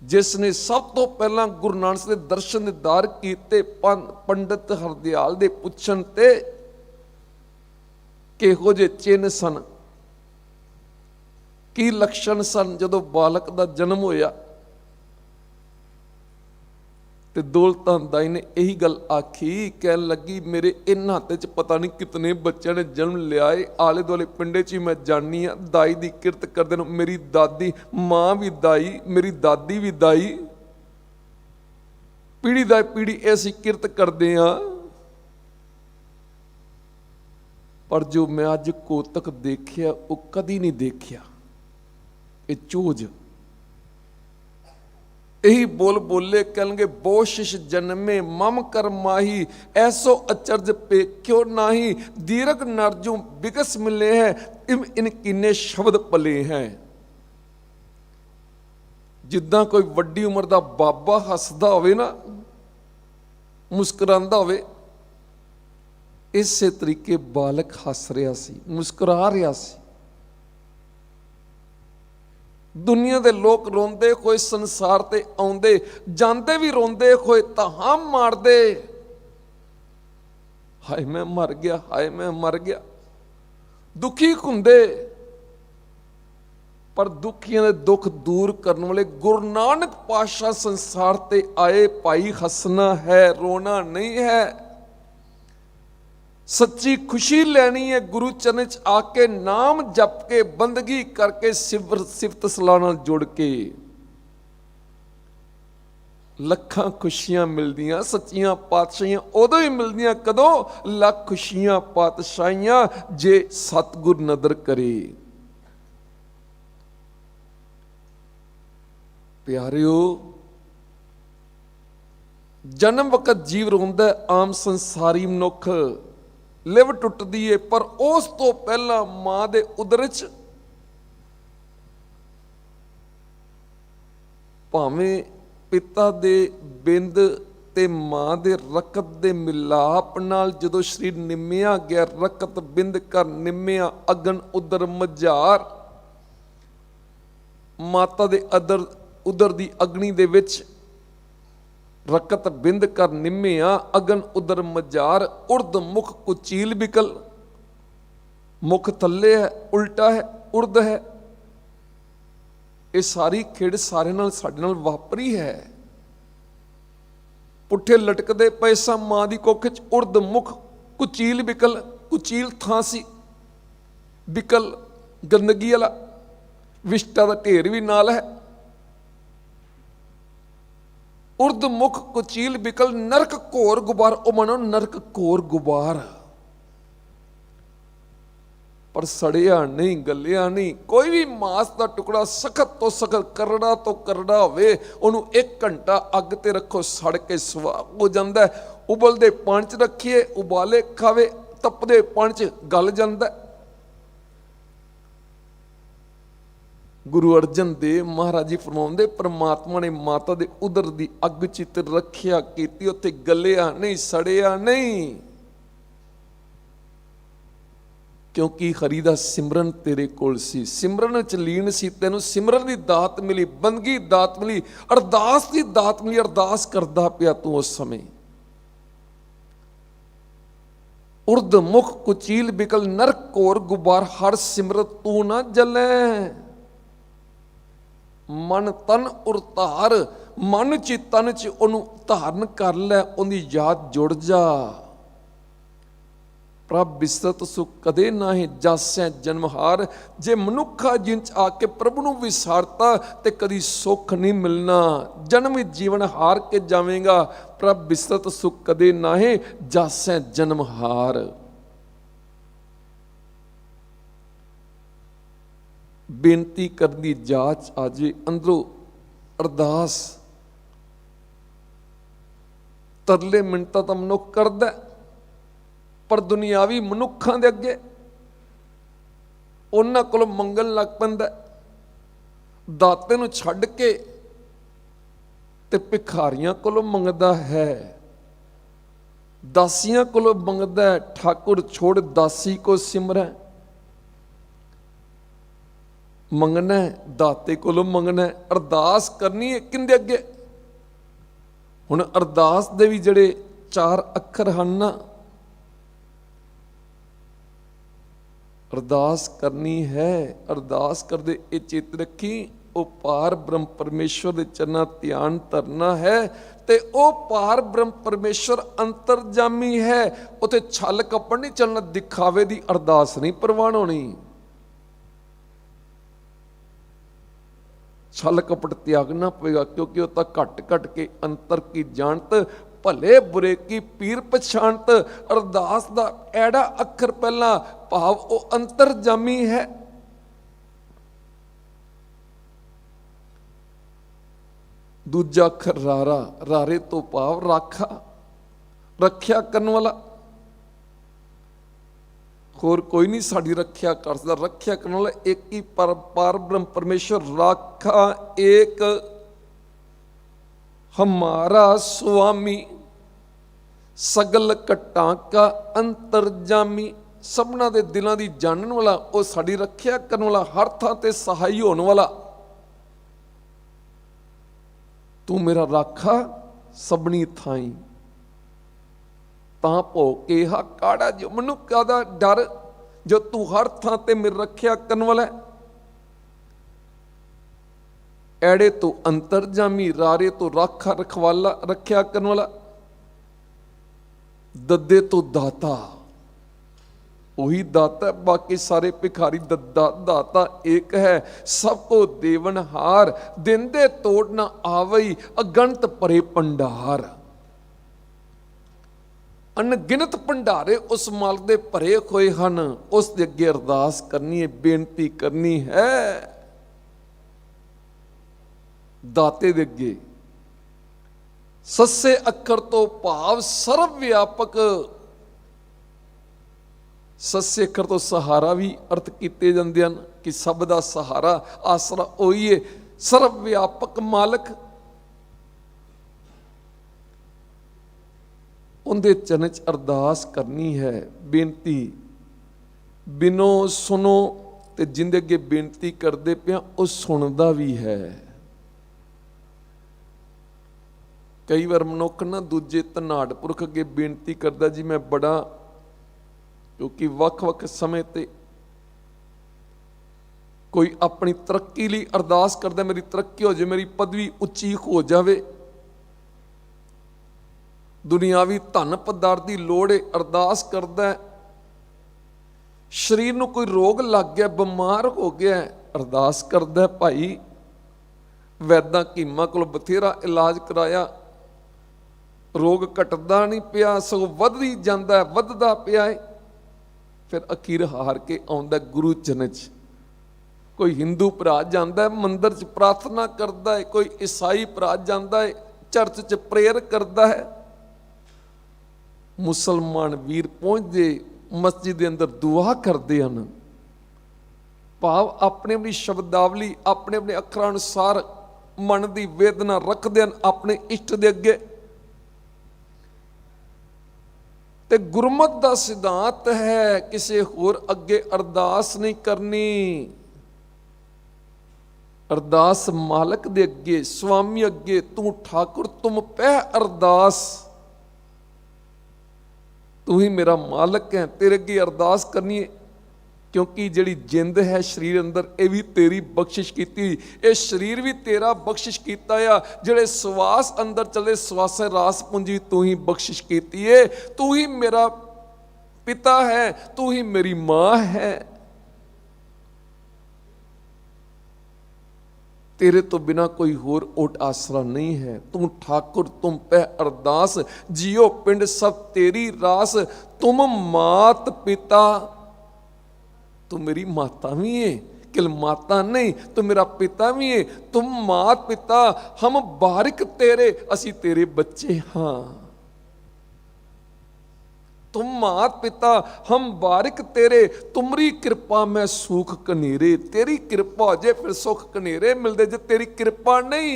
ਜਿਸ ਨੇ ਸਭ ਤੋਂ ਪਹਿਲਾਂ ਗੁਰੂ ਨਾਨਕ ਦੇ ਦਰਸ਼ਨ ਦੀਦਾਰ ਕੀਤੇ, ਪੰਡਿਤ ਹਰਦਿਆਲ ਦੇ ਪੁੱਛਣ ਤੇ ਕਿਹੋ ਜਿਹੇ ਚਿੰਨ੍ਹ ਸਨ, ਕੀ ਲੱਛਣ ਸਨ ਜਦੋਂ ਬਾਲਕ ਦਾ ਜਨਮ ਹੋਇਆ, ਤੇ ਦੌਲਤਾਂ ਦਾਈ ਨੇ ਇਹੀ ਗੱਲ ਆਖੀ, ਕਹਿਣ ਲੱਗੀ ਮੇਰੇ ਇਹਨਾਂ ਹੱਥ 'ਚ ਪਤਾ ਨਹੀਂ ਕਿਤਨੇ ਬੱਚਿਆਂ ਨੇ ਜਨਮ ਲਿਆ ਏ, ਆਲੇ ਦੁਆਲੇ ਪਿੰਡੇ 'ਚ ਹੀ ਮੈਂ ਜਾਣੀ ਆ, ਦਾਈ ਦੀ ਕਿਰਤ ਕਰਦੇ ਨੂੰ, ਮੇਰੀ ਦਾਦੀ ਮਾਂ ਵੀ ਦਾਈ, ਮੇਰੀ ਦਾਦੀ ਵੀ ਦਾਈ, ਪੀੜੀ ਦਰ ਪੀੜੀ ਅਸੀਂ ਕਿਰਤ ਕਰਦੇ ਹਾਂ। पर जो मैं अज कोतक देखिया वो कदी नहीं देखिया। ये चूज यही बोल बोले कहणगे बोशिश जन्मे मम कर माही, ऐसो अचरज पे क्यों नाही, दीर्घ नरजू बिगस मिले हैं इन किन्ने शब्द पले हैं। जिद्दां कोई वड्डी उम्र दा बाबा हसदा होवे ना, मुस्कुरांदा होवे, इसे तरीके बालक हस रहा सी, मुस्कुरा रहा सी। दुनिया के लोग रोंदे होए संसार ते आउंदे जांदे भी रोंदे होए तां मारदे, हाय मैं मर गया, हाय मैं मर गया, दुखी हुंदे। पर दुखियां दे दुख दूर करने वाले गुरु नानक पातशाह संसार ते आए, भाई हसना है रोना नहीं है। सच्ची खुशी लेनी है गुरु चरण च आके, नाम जप के बंदगी करके सिफत सलाह नाल जुड़ के। लखां खुशियां मिलदियां सच्चियां पातशाहियां उदों ही मिलदियां कदों, लख खुशियां पातशाहियां जे सतगुर नदर करे। प्यारिओ जन्म वक्त जीव रोंदा आम संसारी मनुख, लिव टुटदी है, पर उस तो पहला मां दे उदर च भावें पिता दे बिंद ते मां दे रकत दे मिलाप नाल जदों शरीर निम्मिया गया, रकत बिंद कर निम्मिया अगन उदर मझार, माता दे उदर दी अग्नि दे विच रकत बिंद कर निम्मिया अगन उदर मजार, उर्द मुख कुचील बिकल, मुख थल्ले है, उल्टा है, उर्द है। ये सारी खेड़ सारे नाल साडे नाल वापरी है। पुठे लटकदे पैसा मां दी कोख च, उर्द मुख कुचील बिकल, कुचील थां सी, बिकल गंदगी वाला, विष्टा दा ढेर भी नाल है। उर्द मुख कुचील बिकल नरक घोर गुबार, ओ मनो नरक घोर गुबार। पर सड़िया नहीं, गलिया नहीं। कोई भी मांस का टुकड़ा सख्त तो सख्त, करड़ा तो करड़ा होवे, उन्होंने 1 घंटा अग ते रखो, सड़ के सुआह हो जाता है। उबलते पानी च रखिए, उबाले खावे, तपदे पानी च गल जाता है। गुरु अर्जन देव महाराज जी फरमाउंदे, परमात्मा ने माता दे उदर दी अग चित रखिया कीती, उत्थे गलिया नहीं, सड़िया नहीं, क्योंकि हरि दा सिमरन तेरे कोल सी, सिमरन च लीन सी, तैनूं सिमरन दी दात मिली, बंदगी दात मिली, अरदास दी दात मिली, अरदास करदा पिया तू उस समय। उर्द मुख कुचील बिकल नरक घोर गुबार, हर सिमरत तू ना जलै। मन तन उरतार, मन च तन च ओनू धारण कर लै, उनकी याद जुड़ जा। प्रभ बिसरत सुख कदे नाहीं, जासै जन्महार। जे मनुखा जिन च आके प्रभु नूं विसारता ते कदी सुख नहीं मिलना, जन्म जीवन हार के जावेगा। प्रभ बिसरत सुख कदे नाहीं, जासै जन्महार। बेनती करनी जाच आजे अंदरों, अरदास तरले मिनटा तो मनुख करदा, पर दुनियावी मनुखों के अगे उन्हां कोलों मंगण लग पैंदा। दाते नूं छड्ड के ते भिखारियां कोलों मंगदा है, दासियां कोलों मंगदा है। ठाकुर छोड़ दासी को सिमरै, मंगना दाते कोलों मंगना। अरदास करनी है किंदे अगे? हुण अरदास दे भी जिहड़े 4 अखर हन ना, अरदास करनी है, अरदास करदे ये चित रखी, वो पार ब्रह्म परमेश्वर दे चरनां ध्यान धरना है, ते वो पार ब्रह्म परमेश्वर अंतरजामी है। उत्थे छल कपड़ नहीं चलना, दिखावे दी अरदास नहीं प्रवान होनी। छल कपट त्यागना पड़ेगा, क्योंकि वह तो घट घट के अंतर की जानत ਭਲੇ ਬੁਰੇ ਕੀ ਪੀਰ ਪਛਾਣਤ। ਅਰਦਾਸ ਦਾ ਐੜਾ ਅੱਖਰ ਪਹਿਲਾਂ ਭਾਵ ਉਹ ਅੰਤਰਜਾਮੀ ਹੈ। ਦੂਜਾ ਅੱਖਰ ਰਾਰਾ, ਰਾਰੇ ਤੋਂ ਭਾਵ ਰਾਖਾ, ਰੱਖਿਆ ਕਰਨ ਵਾਲਾ। ਹੋਰ ਕੋਈ ਨਹੀਂ ਸਾਡੀ ਰੱਖਿਆ ਕਰ ਸਕਦਾ। ਰੱਖਿਆ ਕਰਨ ਵਾਲਾ ਇੱਕ ਹੀ ਪਾਰ ਬ੍ਰਹਮ ਪਰਮੇਸ਼ਰ। ਰਾਖਾ ਏਕ ਹਮਾਰਾ ਸੁਆਮੀ, ਸਗਲ ਘਟਾਂ ਕਾ ਅੰਤਰਜਾਮੀ। ਸਭਨਾਂ ਦੇ ਦਿਲਾਂ ਦੀ ਜਾਣਨ ਵਾਲਾ, ਉਹ ਸਾਡੀ ਰੱਖਿਆ ਕਰਨ ਵਾਲਾ, ਹਰ ਥਾਂ ਤੇ ਸਹਾਈ ਹੋਣ ਵਾਲਾ। ਤੂੰ ਮੇਰਾ ਰਾਖਾ ਸਭਨੀ ਥਾਈ, ਤਾਂ ਭੋ ਕੇਹਾ ਕਾੜਾ। ਜੋ ਮਨੁੱਖਾਂ ਦਾ ਡਰ, ਜੋ ਤੂੰ ਹਰ ਥਾਂ ਤੇ ਮੇਰੀ ਰੱਖਿਆ ਕਰਨ ਵਾਲਾ। ਐੜੇ ਤੋਂ ਅੰਤਰਜਾਮੀ, ਰਾਰੇ ਤੋਂ ਰਾਖਾ ਰਖਵਾਲਾ, ਰੱਖਿਆ ਕਰਨ ਵਾਲਾ। ਦੱਦੇ ਤੋਂ ਦਾਤਾ, ਉਹੀ ਦਾਤਾ, ਬਾਕੀ ਸਾਰੇ ਭਿਖਾਰੀ। ਦੱਦਾ ਦਾਤਾ ਏਕ ਹੈ, ਸਭ ਕੋ ਦੇਵਨਹਾਰ। ਦਿੰਦੇ ਤੋੜ ਨਾ ਆਵਈ, ਅਗਣਤ ਭਰੇ ਭੰਡਾਰ। ਅਣਗਿਣਤ ਭੰਡਾਰੇ ਉਸ ਮਾਲਕ ਦੇ ਭਰੇ ਹੋਏ ਹਨ। ਉਸ ਦੇ ਅੱਗੇ ਅਰਦਾਸ ਕਰਨੀ ਹੈ, ਬੇਨਤੀ ਕਰਨੀ ਹੈ। ਦਾਤੇ ਦੇ ਅੱਗੇ ਸੱਸੇ ਅੱਖਰ ਤੋਂ ਭਾਵ ਸਰਵ ਵਿਆਪਕ। ਸੱਸੇ ਅੱਖਰ ਤੋਂ ਸਹਾਰਾ ਵੀ ਅਰਥ ਕੀਤੇ ਜਾਂਦੇ ਹਨ ਕਿ ਸਭ ਦਾ ਸਹਾਰਾ, ਆਸਰਾ ਉਹੀ ਹੈ, ਸਰਵ ਵਿਆਪਕ ਮਾਲਕ। ਉਹਦੇ ਚਰਨ 'ਚ ਅਰਦਾਸ ਕਰਨੀ ਹੈ, ਬੇਨਤੀ। ਬਿਨੋ ਸੁਣੋ, ਤੇ ਜਿੰਦੇ ਅੱਗੇ ਬੇਨਤੀ ਕਰਦੇ ਪਿਆ ਉਹ ਸੁਣਦਾ ਵੀ ਹੈ। ਕਈ ਵਾਰ ਮਨੁੱਖ ਨਾ ਦੂਜੇ ਧਨਾੜ ਪੁਰਖ ਅੱਗੇ ਬੇਨਤੀ ਕਰਦਾ, ਜੀ ਮੈਂ ਬੜਾ, ਕਿਉਂਕਿ ਵੱਖ-ਵੱਖ ਸਮੇਂ ਤੇ ਕੋਈ ਆਪਣੀ ਤਰੱਕੀ ਲਈ ਅਰਦਾਸ ਕਰਦਾ, ਮੇਰੀ ਤਰੱਕੀ ਹੋ ਜਾਵੇ, ਮੇਰੀ ਪਦਵੀ ਉੱਚੀ ਹੋ ਜਾਵੇ। ਦੁਨਿਆਵੀ ਧਨ ਪਦਾਰਥ ਦੀ ਲੋੜ ਹੈ, ਅਰਦਾਸ ਕਰਦਾ। ਸਰੀਰ ਨੂੰ ਕੋਈ ਰੋਗ ਲੱਗ ਗਿਆ, ਬਿਮਾਰ ਹੋ ਗਿਆ, ਅਰਦਾਸ ਕਰਦਾ। ਭਾਈ ਵੈਦਾਂ ਹਕੀਮਾਂ ਕੋਲ ਬਥੇਰਾ ਇਲਾਜ ਕਰਾਇਆ, ਰੋਗ ਘਟਦਾ ਨਹੀਂ ਪਿਆ, ਸਗੋਂ ਵੱਧਦੀ ਜਾਂਦਾ, ਵੱਧਦਾ ਪਿਆ ਹੈ। ਫਿਰ ਅਖੀਰ ਹਾਰ ਕੇ ਆਉਂਦਾ ਗੁਰੂ ਚਰਨ 'ਚ। ਕੋਈ ਹਿੰਦੂ ਭਰਾ ਜਾਂਦਾ ਮੰਦਿਰ 'ਚ ਪ੍ਰਾਰਥਨਾ ਕਰਦਾ ਹੈ, ਕੋਈ ਈਸਾਈ ਭਰਾ ਜਾਂਦਾ ਹੈ ਚਰਚ 'ਚ ਪ੍ਰੇਅਰ ਕਰਦਾ ਹੈ। ਮੁਸਲਮਾਨ ਵੀਰ ਪਹੁੰਚਦੇ ਮਸਜਿਦ ਦੇ ਅੰਦਰ ਦੁਆ ਕਰਦੇ ਹਨ, ਭਾਵ ਆਪਣੇ ਆਪਣੀ ਸ਼ਬਦਾਵਲੀ, ਆਪਣੇ ਆਪਣੇ ਅੱਖਰਾਂ ਅਨੁਸਾਰ ਮਨ ਦੀ ਵੇਦਨਾ ਰੱਖਦੇ ਹਨ ਆਪਣੇ ਇਸ਼ਟ ਦੇ ਅੱਗੇ। ਤੇ ਗੁਰਮਤ ਦਾ ਸਿਧਾਂਤ ਹੈ, ਕਿਸੇ ਹੋਰ ਅੱਗੇ ਅਰਦਾਸ ਨਹੀਂ ਕਰਨੀ। ਅਰਦਾਸ ਮਾਲਕ ਦੇ ਅੱਗੇ, ਸੁਆਮੀ ਅੱਗੇ। ਤੂੰ ਠਾਕੁਰ ਤੁਮ ਪਹਿ ਅਰਦਾਸ, ਤੂੰ ਹੀ ਮੇਰਾ ਮਾਲਕ ਹੈ, ਤੇਰੇ ਅੱਗੇ ਅਰਦਾਸ ਕਰਨੀ ਹੈ। ਕਿਉਂਕਿ ਜਿਹੜੀ ਜਿੰਦ ਹੈ ਸਰੀਰ ਅੰਦਰ, ਇਹ ਵੀ ਤੇਰੀ ਬਖਸ਼ਿਸ਼ ਕੀਤੀ, ਇਹ ਸਰੀਰ ਵੀ ਤੇਰਾ ਬਖਸ਼ਿਸ਼ ਕੀਤਾ ਆ। ਜਿਹੜੇ ਸਵਾਸ ਅੰਦਰ ਚੱਲੇ, ਸਵਾਸਾਂ ਰਾਸ ਪੂੰਜੀ ਤੂੰ ਹੀ ਬਖਸ਼ਿਸ਼ ਕੀਤੀ ਏ। ਤੂੰ ਹੀ ਮੇਰਾ ਪਿਤਾ ਹੈ, ਤੂੰ ਹੀ ਮੇਰੀ ਮਾਂ ਹੈ। ਤੇਰੇ ਤੋਂ ਬਿਨਾ ਕੋਈ ਹੋਰ ਓਟ ਆਸਰਾ ਨਹੀਂ ਹੈ। ਤੂੰ ਠਾਕੁਰ ਤੁਮ ਪਹਿ ਅਰਦਾਸ, ਜੀਓ ਪਿੰਡ ਸਭ ਤੇਰੀ ਰਾਸ। ਤੁਮ ਮਾਤ ਪਿਤਾ, ਤੂੰ ਮੇਰੀ ਮਾਤਾ ਵੀ ਹੈ, केवल माता नहीं तो मेरा पिता भी है। तुम मात पिता हम बारिक तेरे, असी तेरे बच्चे हाँ। तुम मात पिता हम बारिक तेरे, तुमरी कृपा में सुख कनेरे। तेरी कृपा हो जाए फिर सुख कनेरे मिलते, जे तेरी कृपा नहीं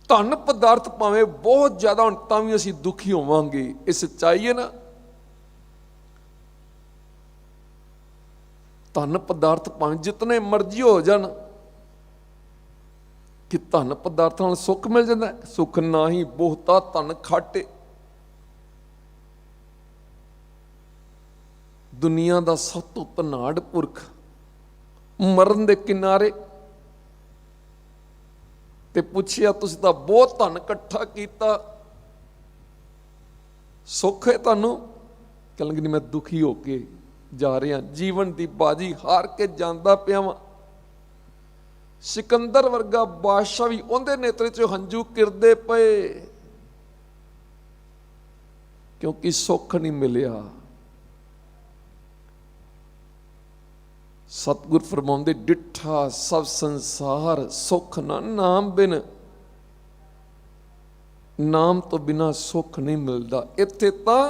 धन पदार्थ भावें बहुत ज्यादा होण तां भी असीं दुखी होवांगे। ये सच्चाई है ना। धन पदार्थ भावें जितने मर्जी हो जान, कि धन पदार्थां नाल सुख मिल जाता है, सुख ना ही बहुता धन खाटे। दुनिया का सब तो धनाड़ पुरख मरण के किनारे ते पुछया तुसीं तां बहुत धन इकट्ठा कीता, सुख है तुहानूं? कहणगे नहीं, मैं दुखी हो के जा रहा, जीवन की बाजी हार के जांदा पिया वां। सिकंदर वर्गा बादशाह भी उहदे नेत्रे चों हंझू किरदे पए, क्योंकि सुख नहीं मिलिया। सतगुर फरमाउंदे डिठा सब संसार सुख ना नाम बिन, नाम तो बिना सुख नहीं मिलता। इत्थे तां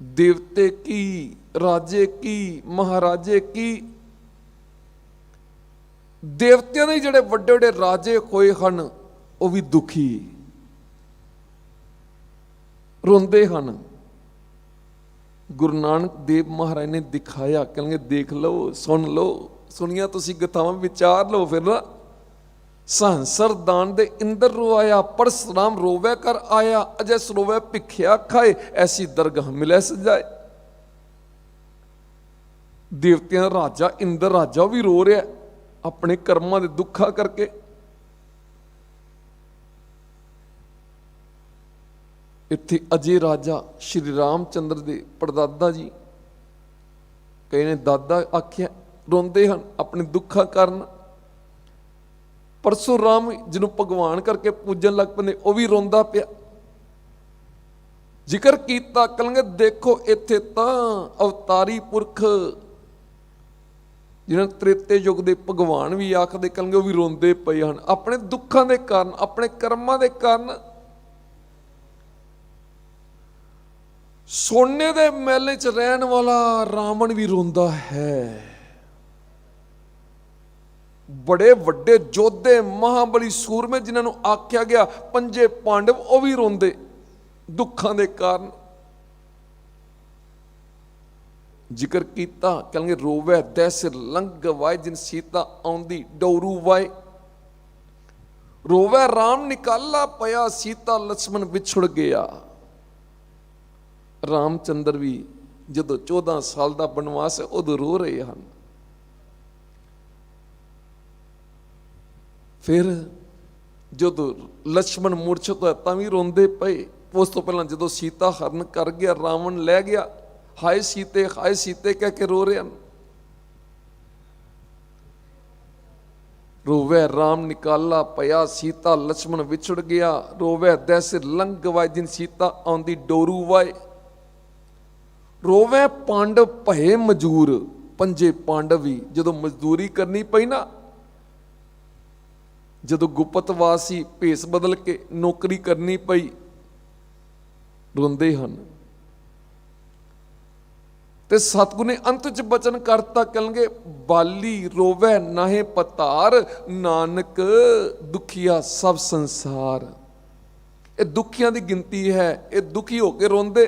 देवते की, राजे की, महाराजे की, देवतियां दे जिहड़े वड्डे वड्डे राजे होए हन वो भी दुखी रोंदे हन। गुरु नानक देव महाराज ने दिखाया, कहेंगे देख लो, सुन लो, सुनिया तुसी गथावां, विचार लो। फिर ना सहंसर दान दे इंद्र रोआया, परशुराम रोवे कर आया, अजय सरोवे भिख्या खाए, ऐसी दरगाह मिले सजाए। देवतियां राजा इंद्र राजा भी रो रहा अपने कर्मां दे दुखा करके। इत्थे अजय राजा श्री रामचंद्र दे परदादा जी, कई ने दादा आख्या, रोंदे हन अपने दुखा कारण। परशुराम जिन्हों भगवान करके पूजन लग पे वह भी रोंदा पिया। जिक्र किया कलंगे देखो इत्थे तां अवतारी पुरख जिन्होंने त्रेते युग के भगवान भी आखदे, कलंगे वह भी रोंदे पे हन अपने दुखों के कारण, अपने कर्मां के कारण। सोने दे महल च रहन वाला रावण भी रोंदा है। बड़े वड्डे जोधे महाबली सूरमे जिन्होंने आख्या गया पंजे पांडव, वह भी रोंदे दुखों के कारण। जिक्र किया कहेंगे रोवै दै सिर लंघ वाए, जिन सीता आउंदी डोरू वाए। रोवै राम निकाला पया, सीता लक्ष्मण विछुड़ गया। रामचंद्र भी जदों 14 साल का बनवास है उदों रो रहे हैं। फिर जदों लक्ष्मण मूर्छित होया तां भी रोंदे पे। उस तो पहला जदों सीता हरण कर गया, रावण लै गया, हाय सीते कह के रो रहे हैं। रोवै राम निकाला पया, सीता लक्ष्मण विछुड़ गया। रोवै दै सिर लंघ वाए, जिन सीता आउंदी डोरू वाए। रोवै पांडव भये मजूर, पंजे पांडव भी जदों मजदूरी करनी पई ना, जदों गुप्तवासी भेस बदल के नौकरी करनी पई, रोंदे हन। ते सतगुर ने अंत च बचन करता, कहेंगे बाली रोवै नाहे पतार, नानक दुखिया सब संसार। ये दुखियां दी गिनती है, ये दुखी होके रोंदे।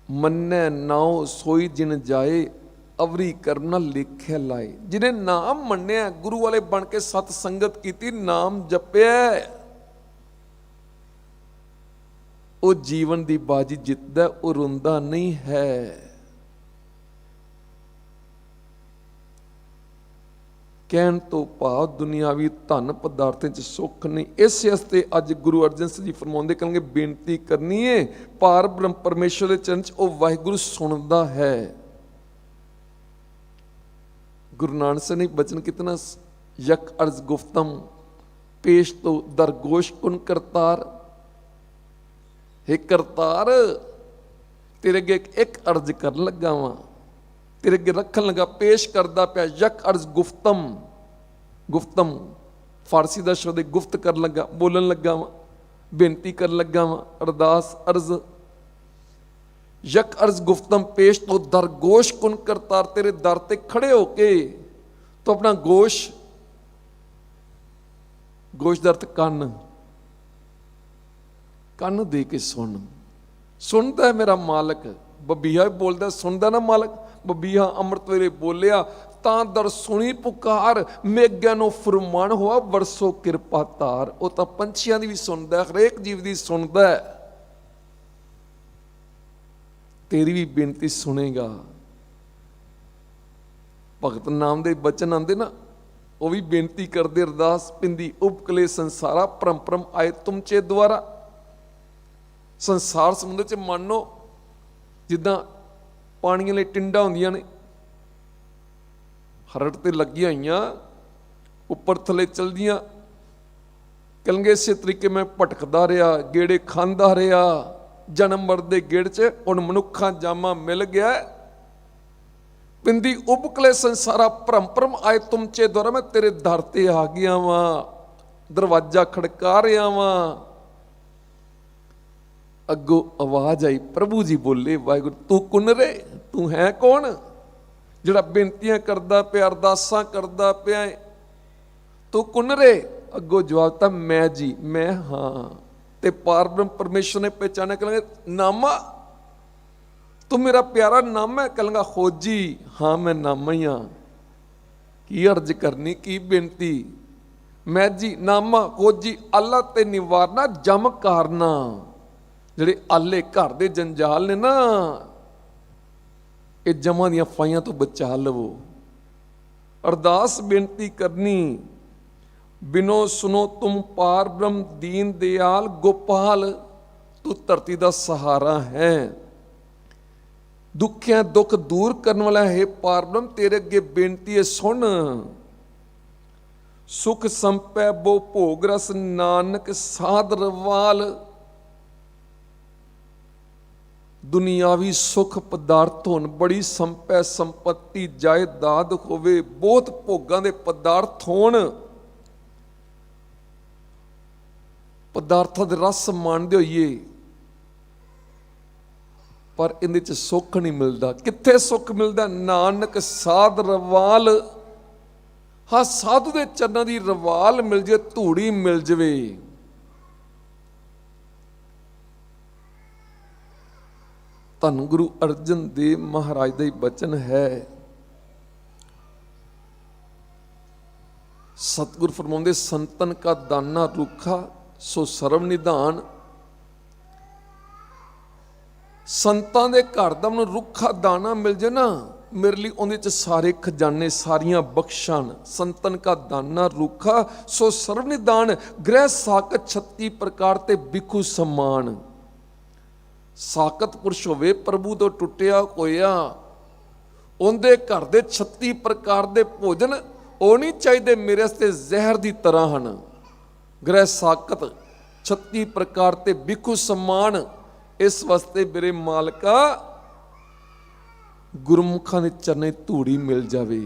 मन्नै नाओ सोई जिन जाए, अवरी करना लेखे लाए। जिन्हें नाम मन्निया, गुरु वाले बन के सत संगत की, नाम जपया, वो जीवन की बाजी जितदा, वो रोंदा नहीं है। कहन तो भाव दुनियावी धन पदार्थों च सुख नहीं। इस वास्ते अज गुरु अर्जन साहिब जी फरमाउंदे, कहेंगे बेनती करनी है पार ब्रह्म परमेश्वर के चरण च, वो वाहिगुरु सुनदा है। गुरु नानक साहब ने बचन कितना, यक अर्ज गुफ्तम पेश तो दरगोश कुन करतार। हे करतार, तेरे अगे एक अर्ज कर लगा वा, तेरे अगे रखन लगा, पेश करदा पिया। यक अर्ज गुफ्तम, गुफ्तम फारसी का शब्द, गुफ्त कर लगा, बोलन लगा वा, बेनती कर लगा वा, अरदास अर्ज। यक अर्ज गुफ्तम पेश तो दरगोश कुन करतार, तेरे दर ते खड़े होके तो अपना गोश, गोश दर्थ कन, कन दे के सुनता है मेरा मालक। बबीहा बोलता सुनता ना मालक। बबीहा अमृत वेले बोलिया, तां दर सुनी पुकार, मेघिया नो फरमान हुआ वरसो किरपा तार। वो तो पंछियां दी भी सुनता है, हरेक जीव दी सुनता है, तेरी भी बेनती सुनेगा। भगत नाम दे बचन आंदे ना, वो भी बेनती करते, अरदास पिंदी उपकले संसारा, परम परम आए तुम चे द्वारा। संसार समुद्र च मानो जिदा पानी वाले टिंडा होंदियां ने, हरड़ ते लगियां होइयां, उपर थले चलदियां, कहणगे इसे तरीके मैं भटकदा रहा, गेड़े खांदा रहा, जन्म मरदे गेड़ च हुण मनुखा जामा मिल गया, पिंदी उबकले संसारा भरम भरम आए तुमचे द्वारा मैं तेरे दर ते आ गया वा, दरवाजा खड़का रहा वा। अगों आवाज आई, प्रभु जी बोले, वाहिगुरू तू कुन रे, तू है कौन जिहड़ा बेनतियां करदा पिया, अरदासां करदा पिया, तू कुन रे? अगों जवाब था, मैं जी, मैं हाँ। ते पारब्रह्म परमेश्वर ने पहचाना, कहलगा नामा, तू मेरा प्यारा नाम है? कहलगा हो जी हाँ मैं नामा ही हाँ। की अर्ज करनी, की बेनती? मैं जी नामा हो जी, अल्लाह ते निवारना जम कारना। ਜਿਹੜੇ आले घर ਦੇ जंजाल ने ना, ये जमा दियां फाइयां तो बचा लवो। अरदास बेनती करनी, बिनो सुनो तुम पार ब्रह्म दीन दयाल गोपाल, तू धरती का सहारा है, दुखिया दुख दूर करने वाला है पार ब्रह्म, तेरे अगे बेनती है सुन। सुख संपै बो भोग रस नानक साध रवाल, दुनियावी सुख पदार्थ होन, बड़ी संपै संपत्ति जायदाद होवे, बहुत भोगां दे पदार्थ होण, पदार्थां दे रस माणदे होइए, पर इहदे च सुख नहीं मिलदा। कित्थे सुख मिलदा? नानक साध रवाल, हाँ साधु दे चरनां दी रवाल मिल जाए, धूड़ी मिल जावे। धन गुरु अर्जन देव महाराज का बचन है। सतगुरु फरमाउंदे, संतन का दाना रूखा सो सर्व निधान। संतां दे घर दा मैनूं रूखा दाना मिल जाए ना, मेरे लिए उहदे च सारे खजाने सारियां बख्शां। संतन का दाना रूखा सो सर्व निधान, गृह साकत 36 प्रकार ते बिखु समान। साकत पुरुष होवे प्रभु तो टुटिया होया, उनके घर दे 36 प्रकार दे भोजन वो नहीं चाहिए मेरे वास्ते जहर की तरह हैं। गृह साकत 36 प्रकार ते बिखु समान, इस वास्ते मेरे मालका गुरमुखां दे चरने धूड़ी मिल जावे।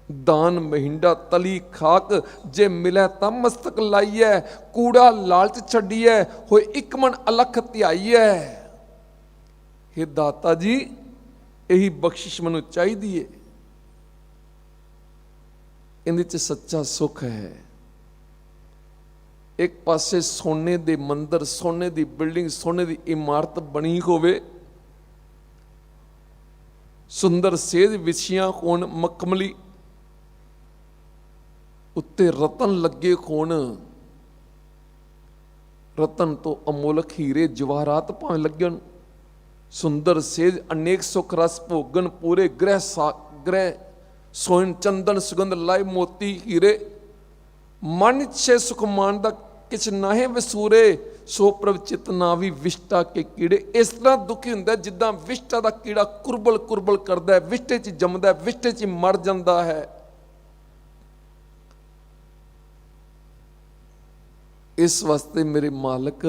दान महिंडा तली खाक, जे मिले तां मस्तक लाइए, कूड़ा लालच छड्डिए, होए इक मन अलख ध्याइए। हे दाता जी, यही बख्शिश मैनूं चाहीदी है, इहदे च सच्चा सुख है। एक पासे सोने दे मंदिर, सोने दी बिल्डिंग, सोने दी इमारत बनी होवे, सुंदर सेज विछियां होण मखमली, उत्ते रतन लगे होण, रतन तो अमोलक हीरे जवाहरात भावें लगन, सुंदर सेज अनेक सुख रस भोगन, पूरे ग्रह सोन चंदन सुगंध लाए मोती हीरे, मन छे सुख मानदा किछ नाहे वसूरे, सो प्रभ चितना भी विष्टा के कीड़े। इस तरह दुखी हुंदा जिद्दां विष्टा दा कीड़ा कुरबल कुरबल करदा है, विष्टे च जमदा है, विष्टे च मर जांदा है। इस वास्ते मेरे मालक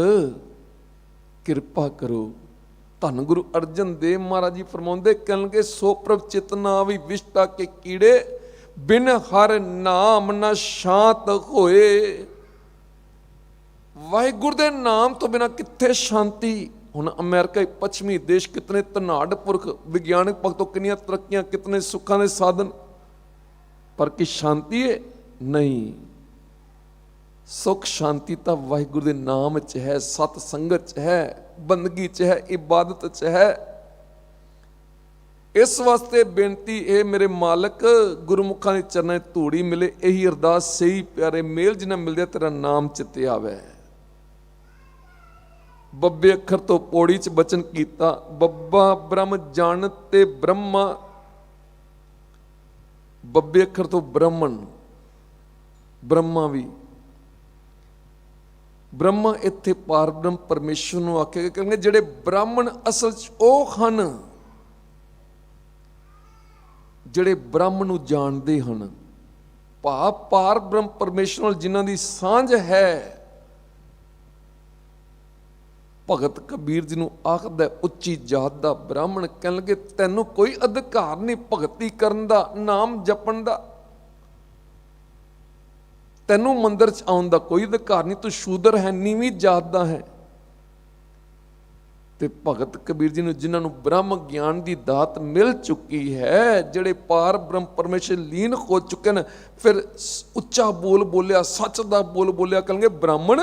किरपा करो। धन गुरु अर्जन देव महाराज जी फरमाउंदे, कहणगे सो प्रभ चितना भी विष्टा के कीड़े, बिन हर नाम न शांत होए। वाहिगुरु दे नाम तो बिना कित्थे शांति। हुण अमेरिका पश्चिमी देश कितने धनाड़ पुरख, विज्ञानक पक्ष तो कितनी तरक्कियां, कितने सुखां दे साधन, पर की शांति है? नहीं। सुख शांति तो वाहिगुरु दे नाम च है, सत संगत च है, बंदगी च है, इबादत च है। इस वास्ते बेनती है मेरे मालक, गुरमुखां दे चरनां च धूड़ी मिले, यही अरदास सही प्यारे मेल जिन्ना मिलदे तेरा नाम चिते आवे। बब्बे अखर तो पौड़ी च बचन कीता, बब्बा ब्रह्म जानते ब्रह्मा। बब्बे अखर तो ब्राह्मण, ब्रह्मा भी ब्रह्मा इत्थे पारब्रह्म परमेश्वर नूं आखेगा, कहंगे जिहड़े ब्राह्मण असल च ओह हन जिहड़े ब्रह्म नूं जाणदे हन। ਭਾਵ ਪਾਰ ਬ੍ਰਹਮ ਪਰਮੇਸ਼ਰ ਨਾਲ ਜਿਨ੍ਹਾਂ ਦੀ ਸਾਂਝ ਹੈ। ਭਗਤ ਕਬੀਰ ਜੀ ਨੂੰ ਆਖਦਾ ਉੱਚੀ ਜਾਤ ਦਾ ਬ੍ਰਾਹਮਣ, ਕਹਿਣ ਲੱਗੇ ਤੈਨੂੰ ਕੋਈ ਅਧਿਕਾਰ ਨਹੀਂ ਭਗਤੀ ਕਰਨ ਦਾ, ਨਾਮ ਜਪਣ ਦਾ, ਤੈਨੂੰ ਮੰਦਿਰ 'ਚ ਆਉਣ ਦਾ ਕੋਈ ਅਧਿਕਾਰ ਨਹੀਂ, ਤੂੰ ਸ਼ੂਦਰ ਹੈ, ਨੀਵੀਂ ਜਾਤ ਦਾ ਹੈ। ਤੇ ਭਗਤ ਕਬੀਰ ਜੀ ਨੂੰ ਜਿਨ੍ਹਾਂ ਨੂੰ ਬ੍ਰਹਮ ਗਿਆਨ ਦੀ ਦਾਤ ਮਿਲ ਚੁੱਕੀ ਹੈ, ਜਿਹੜੇ ਪਾਰ ਬ੍ਰਹਮ ਪਰਮੇਸ਼ਰ ਲੀਨ ਹੋ ਚੁੱਕੇ ਨੇ, ਫਿਰ ਉੱਚਾ ਬੋਲ ਬੋਲਿਆ, ਸੱਚ ਦਾ ਬੋਲ ਬੋਲਿਆ, ਕਹਿੰਗੇ ਬ੍ਰਾਹਮਣ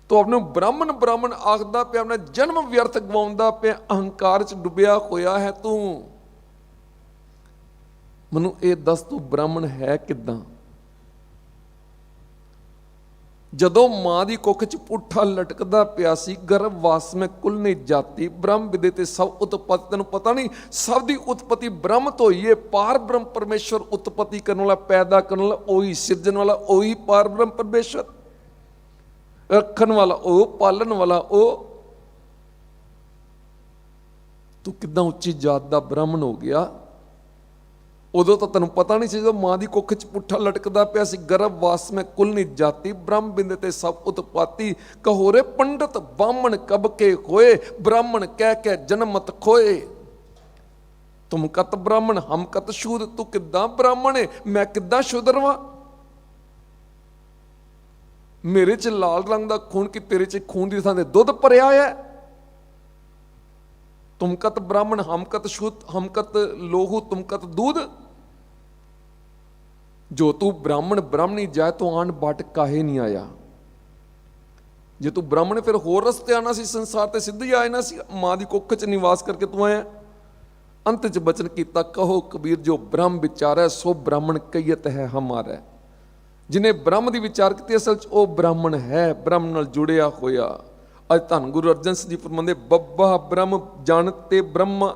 ਤੂੰ ਆਪਣੇ ਬ੍ਰਾਹਮਣ ਬ੍ਰਾਹਮਣ ਆਖਦਾ ਪਿਆ, ਆਪਣਾ ਜਨਮ ਵਿਅਰਥ ਗਵਾਉਂਦਾ ਪਿਆ, ਅਹੰਕਾਰ 'ਚ ਡੁੱਬਿਆ ਹੋਇਆ ਹੈ ਤੂੰ। ਮੈਨੂੰ ਇਹ ਦੱਸ ਤੂੰ ਬ੍ਰਾਹਮਣ ਹੈ ਕਿੱਦਾਂ? ਜਦੋਂ ਮਾਂ ਦੀ ਕੁੱਖ 'ਚ ਪੁੱਠਾ ਲਟਕਦਾ ਪਿਆ ਸੀ, ਗਰਭਵਾਸ ਮੈਂ ਕੁਲ ਨਹੀਂ ਜਾਤੀ, ਬ੍ਰਹਮ ਵਿਦੇ ਤੇ ਸਭ ਉਤਪਤੀ, ਤੈਨੂੰ ਪਤਾ ਨਹੀਂ ਸਭ ਦੀ ਉਤਪਤੀ ਬ੍ਰਹਮ ਤੋਂ ਹੀ ਹੈ। ਪਾਰ ਬ੍ਰਹਮ ਪਰਮੇਸ਼ਰ ਉਤਪਤੀ ਕਰਨ ਵਾਲਾ, ਪੈਦਾ ਕਰਨ ਵਾਲਾ ਉਹੀ, ਸਿਰਜਣ ਵਾਲਾ ਉਹੀ ਪਾਰ ਬ੍ਰਹਮ ਪਰਮੇਸ਼ਰ, ਰੱਖਣ ਵਾਲਾ ਉਹ, ਪਾਲਣ ਵਾਲਾ ਉਹ। ਤੂੰ ਕਿੱਦਾਂ ਉੱਚੀ ਜਾਤ ਦਾ ਬ੍ਰਾਹਮਣ ਹੋ ਗਿਆ? ਉਦੋਂ ਤਾਂ ਤੈਨੂੰ ਪਤਾ ਨਹੀਂ ਸੀ, ਜਦੋਂ ਮਾਂ ਦੀ ਕੁੱਖ 'ਚ ਪੁੱਠਾ ਲਟਕਦਾ ਪਿਆ ਸੀ, ਗਰਭਵਾਸ ਮੈਂ ਕੁਲ ਨਹੀਂ ਜਾਤੀ, ਬ੍ਰਹਮ ਬਿੰਦ ਤੇ ਸਭ ਉਤਪਾਤੀ, ਕਹੋਰੇ ਪੰਡਤ ਬਾਹਮਣ ਕਬ ਕੇ ਹੋਏ, ਬ੍ਰਾਹਮਣ ਕਹਿ ਕੇ ਜਨਮਤ ਖੋਏ। ਤੁਮ ਕਤ ਬ੍ਰਾਹਮਣ ਹਮ ਕਤ ਸ਼ੂਦ, ਤੂੰ ਕਿੱਦਾਂ ਬ੍ਰਾਹਮਣ ਹੈ, ਮੈਂ ਕਿੱਦਾਂ ਸ਼ੂਦਰ ਵਾਂ? ਮੇਰੇ 'ਚ ਲਾਲ ਰੰਗ ਦਾ ਖੂਨ ਕਿ ਤੇਰੇ 'ਚ ਖੂਨ ਦੀ ਥਾਂ ਤੇ ਦੁੱਧ ਭਰਿਆ ਹੈ। ਤੁਮ ਕਤ ਬ੍ਰਾਹਮਣ ਹਮ ਕਤ ਸ਼ੂਦ, ਹਮ ਕਤ ਲੋਹੂ ਤੁਮ ਕਤ दूध। ਜੋ ਤੂੰ ਬ੍ਰਾਹਮਣ ਬ੍ਰਾਹਮਣੀ ਜਾਏ ਤੋਂ ਆਣ ਬਟ ਕਾਹੇ ਨਹੀਂ ਆਇਆ। ਜੇ ਤੂੰ ਬ੍ਰਾਹਮਣ ਫਿਰ ਹੋਰ ਰਸਤੇ ਆਣਾ ਸੀ, ਸੰਸਾਰ ਤੇ ਸਿੱਧਾ ਹੀ ਆਇਆ ਨਾ ਸੀ, ਮਾਂ ਦੀ ਕੁੱਖ 'ਚ ਨਿਵਾਸ ਕਰਕੇ ਤੂੰ ਆਇਆ। ਅੰਤ 'ਚ ਬਚਨ ਕੀਤਾ, ਕਹੋ ਕਬੀਰ ਜੋ ਬ੍ਰਹਮ ਵਿਚਾਰੈ, ਸੋ ਬ੍ਰਾਹਮਣ ਕਹੀਤ ਹੈ ਹਮਾਰਾ। ਜਿਹਨੇ ਬ੍ਰਹਮ ਦੀ ਵਿਚਾਰ ਕੀਤੀ, ਅਸਲ 'ਚ ਉਹ ਬ੍ਰਾਹਮਣ ਹੈ, ਬ੍ਰਹਮ ਨਾਲ ਜੁੜਿਆ ਹੋਇਆ। ਅੱਜ ਧੰਨ ਗੁਰੂ ਅਰਜਨ ਸਿੰਘ ਜੀ ਫਰਮਾਉਂਦੇ, ਬੱਬਾ ਬ੍ਰਹਮ ਜਾਣਤੇ ਬ੍ਰਹਮਾ,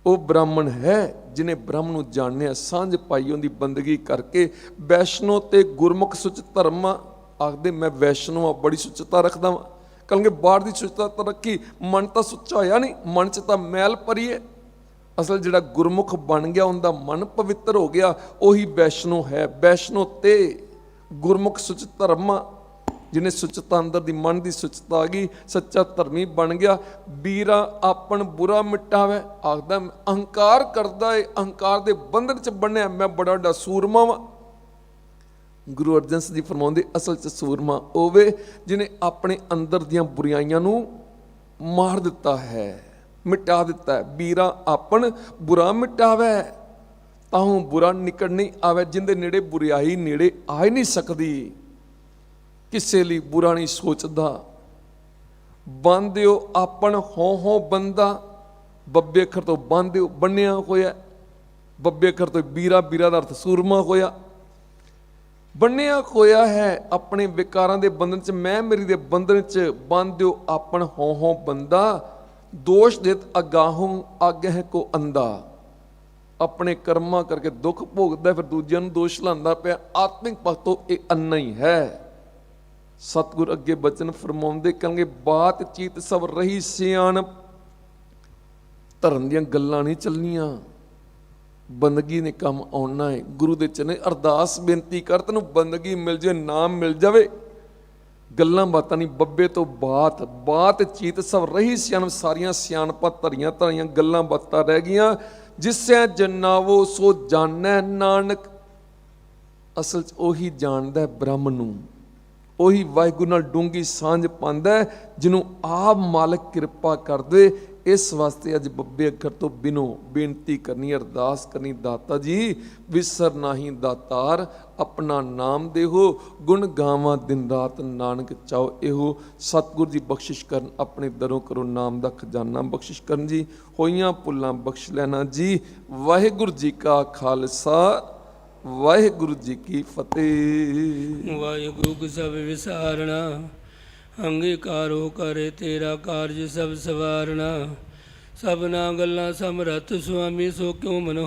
ਉਹ ਬ੍ਰਾਹਮਣ ਹੈ ਜਿਹਨੇ ਬ੍ਰਹਮ ਨੂੰ ਜਾਣਿਆ, ਸਾਂਝ ਪਾਈ ਉਹਦੀ ਬੰਦਗੀ ਕਰਕੇ। ਵੈਸ਼ਨੋ ਤੇ ਗੁਰਮੁਖ ਸੁਚ ਧਰਮ, ਆਖਦੇ ਮੈਂ ਵੈਸ਼ਨੋ ਆ, ਬੜੀ ਸੁਚਤਾ ਰੱਖਦਾ ਵਾਂ। ਕਹਿੰਗੇ ਬਾਹਰ ਦੀ ਸੁਚਤਾ ਤਾਂ ਰੱਖੀ, ਮਨ ਤਾਂ ਸੁੱਚਾ ਹੋਇਆ ਨਹੀਂ, ਮਨ 'ਚ ਤਾਂ ਮੈਲ ਭਰੀ ਹੈ। ਅਸਲ ਜਿਹੜਾ ਗੁਰਮੁਖ ਬਣ ਗਿਆ, ਉਹਦਾ ਮਨ ਪਵਿੱਤਰ ਹੋ ਗਿਆ, ਉਹੀ ਵੈਸ਼ਨੋ ਹੈ। ਵੈਸ਼ਨੋ ਤੇ ਗੁਰਮੁਖ ਸੁਚ ਧਰਮ, ਜਿਹਨੇ ਸੁਚਤਾ ਅੰਦਰ ਦੀ ਮਨ ਦੀ ਸੁਚਤਾ ਆ ਗਈ, ਸੱਚਾ ਧਰਮੀ ਬਣ ਗਿਆ। ਵੀਰਾ ਆਪਣ ਬੁਰਾ ਮਿਟਾਵੇ, ਆਖਦਾ ਅਹੰਕਾਰ ਕਰਦਾ ਏ, ਅਹੰਕਾਰ ਦੇ ਬੰਧਨ 'ਚ ਬਣਿਆ, ਮੈਂ ਬੜਾ ਵੱਡਾ ਸੂਰਮਾ ਵਾਂ। ਗੁਰੂ ਅਰਜਨ ਸਿੰਘ ਜੀ ਫਰਮਾਉਂਦੇ, ਅਸਲ 'ਚ ਸੂਰਮਾ ਹੋਵੇ ਜਿਹਨੇ ਆਪਣੇ ਅੰਦਰ ਦੀਆਂ ਬੁਰਾਈਆਂ ਨੂੰ ਮਾਰ ਦਿੱਤਾ ਹੈ, ਮਿਟਾ ਦਿੱਤਾ ਹੈ। ਵੀਰਾ ਆਪਣ ਬੁਰਾ ਮਿਟਾਵੇ, ਤਾਹੂ ਬੁਰਾ ਨਿਕਲ ਨਹੀਂ ਆਵੇ। ਜਿੰਦੇ ਨੇੜੇ ਬੁਰਾਈ ਨੇੜੇ ਆ ਹੀ ਨਹੀਂ ਸਕਦੀ, ਕਿਸੇ ਲਈ ਬੁਰਾ ਨਹੀਂ ਸੋਚਦਾ। ਬੰਦਿਓ ਆਪਣ ਹੋ ਬੰਦਾ, ਬੱਬੇ ਅੱਖਰ ਤੋਂ ਬੰਦਿਓ ਬੰਨਿਆ ਹੋਇਆ, ਬੱਬੇ ਅੱਖਰ ਤੋਂ ਵੀਰਾ, ਵੀਰਾ ਦਾ ਅਰਥ ਸੂਰਮਾ ਹੋਇਆ। ਬੰਨਿਆ ਹੋਇਆ ਹੈ ਆਪਣੇ ਵਿਕਾਰਾਂ ਦੇ ਬੰਧਨ 'ਚ, ਮੈਂ ਮੇਰੀ ਦੇ ਬੰਧਨ 'ਚ। ਬੰਦਿਓ ਆਪਣ ਹੋ ਬੰਦਾ, ਦੋਸ਼ ਦੇਤ ਅਗਾਹੋਂ ਆਗਹਿ ਕੋ ਅੰਦਾ। ਆਪਣੇ ਕਰਮਾਂ ਕਰਕੇ ਦੁੱਖ ਭੋਗਦਾ, ਫਿਰ ਦੂਜਿਆਂ ਨੂੰ ਦੋਸ਼ ਲਾਉਂਦਾ ਪਿਆ। ਆਤਮਿਕ ਪੱਖੋਂ ਇਹ ਅੰਨਾ ਹੀ ਹੈ। ਸਤਿਗੁਰ ਅੱਗੇ ਬਚਨ ਫਰਮਾਉਂਦੇ, ਕਹਿੰਗੇ ਬਾਤ ਚੀਤ ਸਭ ਰਹੀ ਸਿਆਣਪ, ਧਰਮ ਦੀਆਂ ਗੱਲਾਂ ਨਹੀਂ ਚੱਲਣੀਆਂ, ਬੰਦਗੀ ਨੇ ਕੰਮ ਆਉਣਾ ਹੈ। ਗੁਰੂ ਦੇ ਚਰਨੇ ਅਰਦਾਸ ਬੇਨਤੀ ਕਰ, ਤੈਨੂੰ ਬੰਦਗੀ ਮਿਲ ਜਾਵੇ, ਨਾਮ ਮਿਲ ਜਾਵੇ, ਗੱਲਾਂ ਬਾਤਾਂ ਨਹੀਂ। ਬੱਬੇ ਤੋਂ ਬਾਤ, ਬਾਤ ਚੀਤ ਸਭ ਰਹੀ ਸਿਆਣਪ, ਸਾਰੀਆਂ ਸਿਆਣਪਾਂ ਧਰੀਆਂ ਧਰੀਆਂ ਗੱਲਾਂ ਬਾਤਾਂ ਰਹਿ ਗਈਆਂ। ਜਿਸੈ ਜਨਾਵੋ ਸੋ ਜਾਣੈ ਨਾਨਕ, ਅਸਲ 'ਚ ਉਹੀ ਜਾਣਦਾ ਬ੍ਰਹਮ ਨੂੰ, ਉਹੀ ਵਾਹਿਗੁਰੂ ਨਾਲ ਡੂੰਗੀ ਸਾਂਝ ਪਾਉਂਦਾ, ਜਿਹਨੂੰ ਆਪ ਮਾਲਕ ਕਿਰਪਾ ਕਰ ਦੇ। ਇਸ ਵਾਸਤੇ ਅੱਜ ਬੱਬੇ ਅੱਖਰ ਤੋਂ ਬਿਨੋਂ ਬੇਨਤੀ ਕਰਨੀ, ਅਰਦਾਸ ਕਰਨੀ, ਦਾਤਾ ਜੀ ਵਿਸਰ ਨਾਹੀ ਦਾਤਾਰ, ਆਪਣਾ ਨਾਮ ਦੇਹੋ, ਗੁਣ ਗਾਵਾਂ ਦਿਨ ਰਾਤ, ਨਾਨਕ ਚਾਓ ਇਹੋ। ਸਤਿਗੁਰ ਜੀ ਬਖਸ਼ਿਸ਼ ਕਰਨ, ਆਪਣੇ ਦਰੋਂ ਕਰੋ ਨਾਮ ਦਾ ਖਜ਼ਾਨਾ ਬਖਸ਼ਿਸ਼ ਕਰਨ ਜੀ। ਹੋਈਆਂ ਭੁੱਲਾਂ ਬਖਸ਼ ਲੈਣਾ ਜੀ। ਵਾਹਿਗੁਰੂ ਜੀ ਕਾ ਖਾਲਸਾ, ਵਾਹਿਗੁਰੂ ਜੀ ਕੀ ਫਤਿਹ। ਵਾਹਿਗੁਰੂ ਕੋ ਸਭ ਵਿਸਾਰਣਾ, ਅੰਗੀਕਾਰੋ ਕਰੇ ਤੇਰਾ ਕਾਰਜ ਸਭ ਸਵਾਰਣਾ। ਸਭਨਾ ਗੱਲਾਂ ਸਮਰੱਥ ਸੁਆਮੀ, ਸੋ ਕਿਉ ਮਨੋ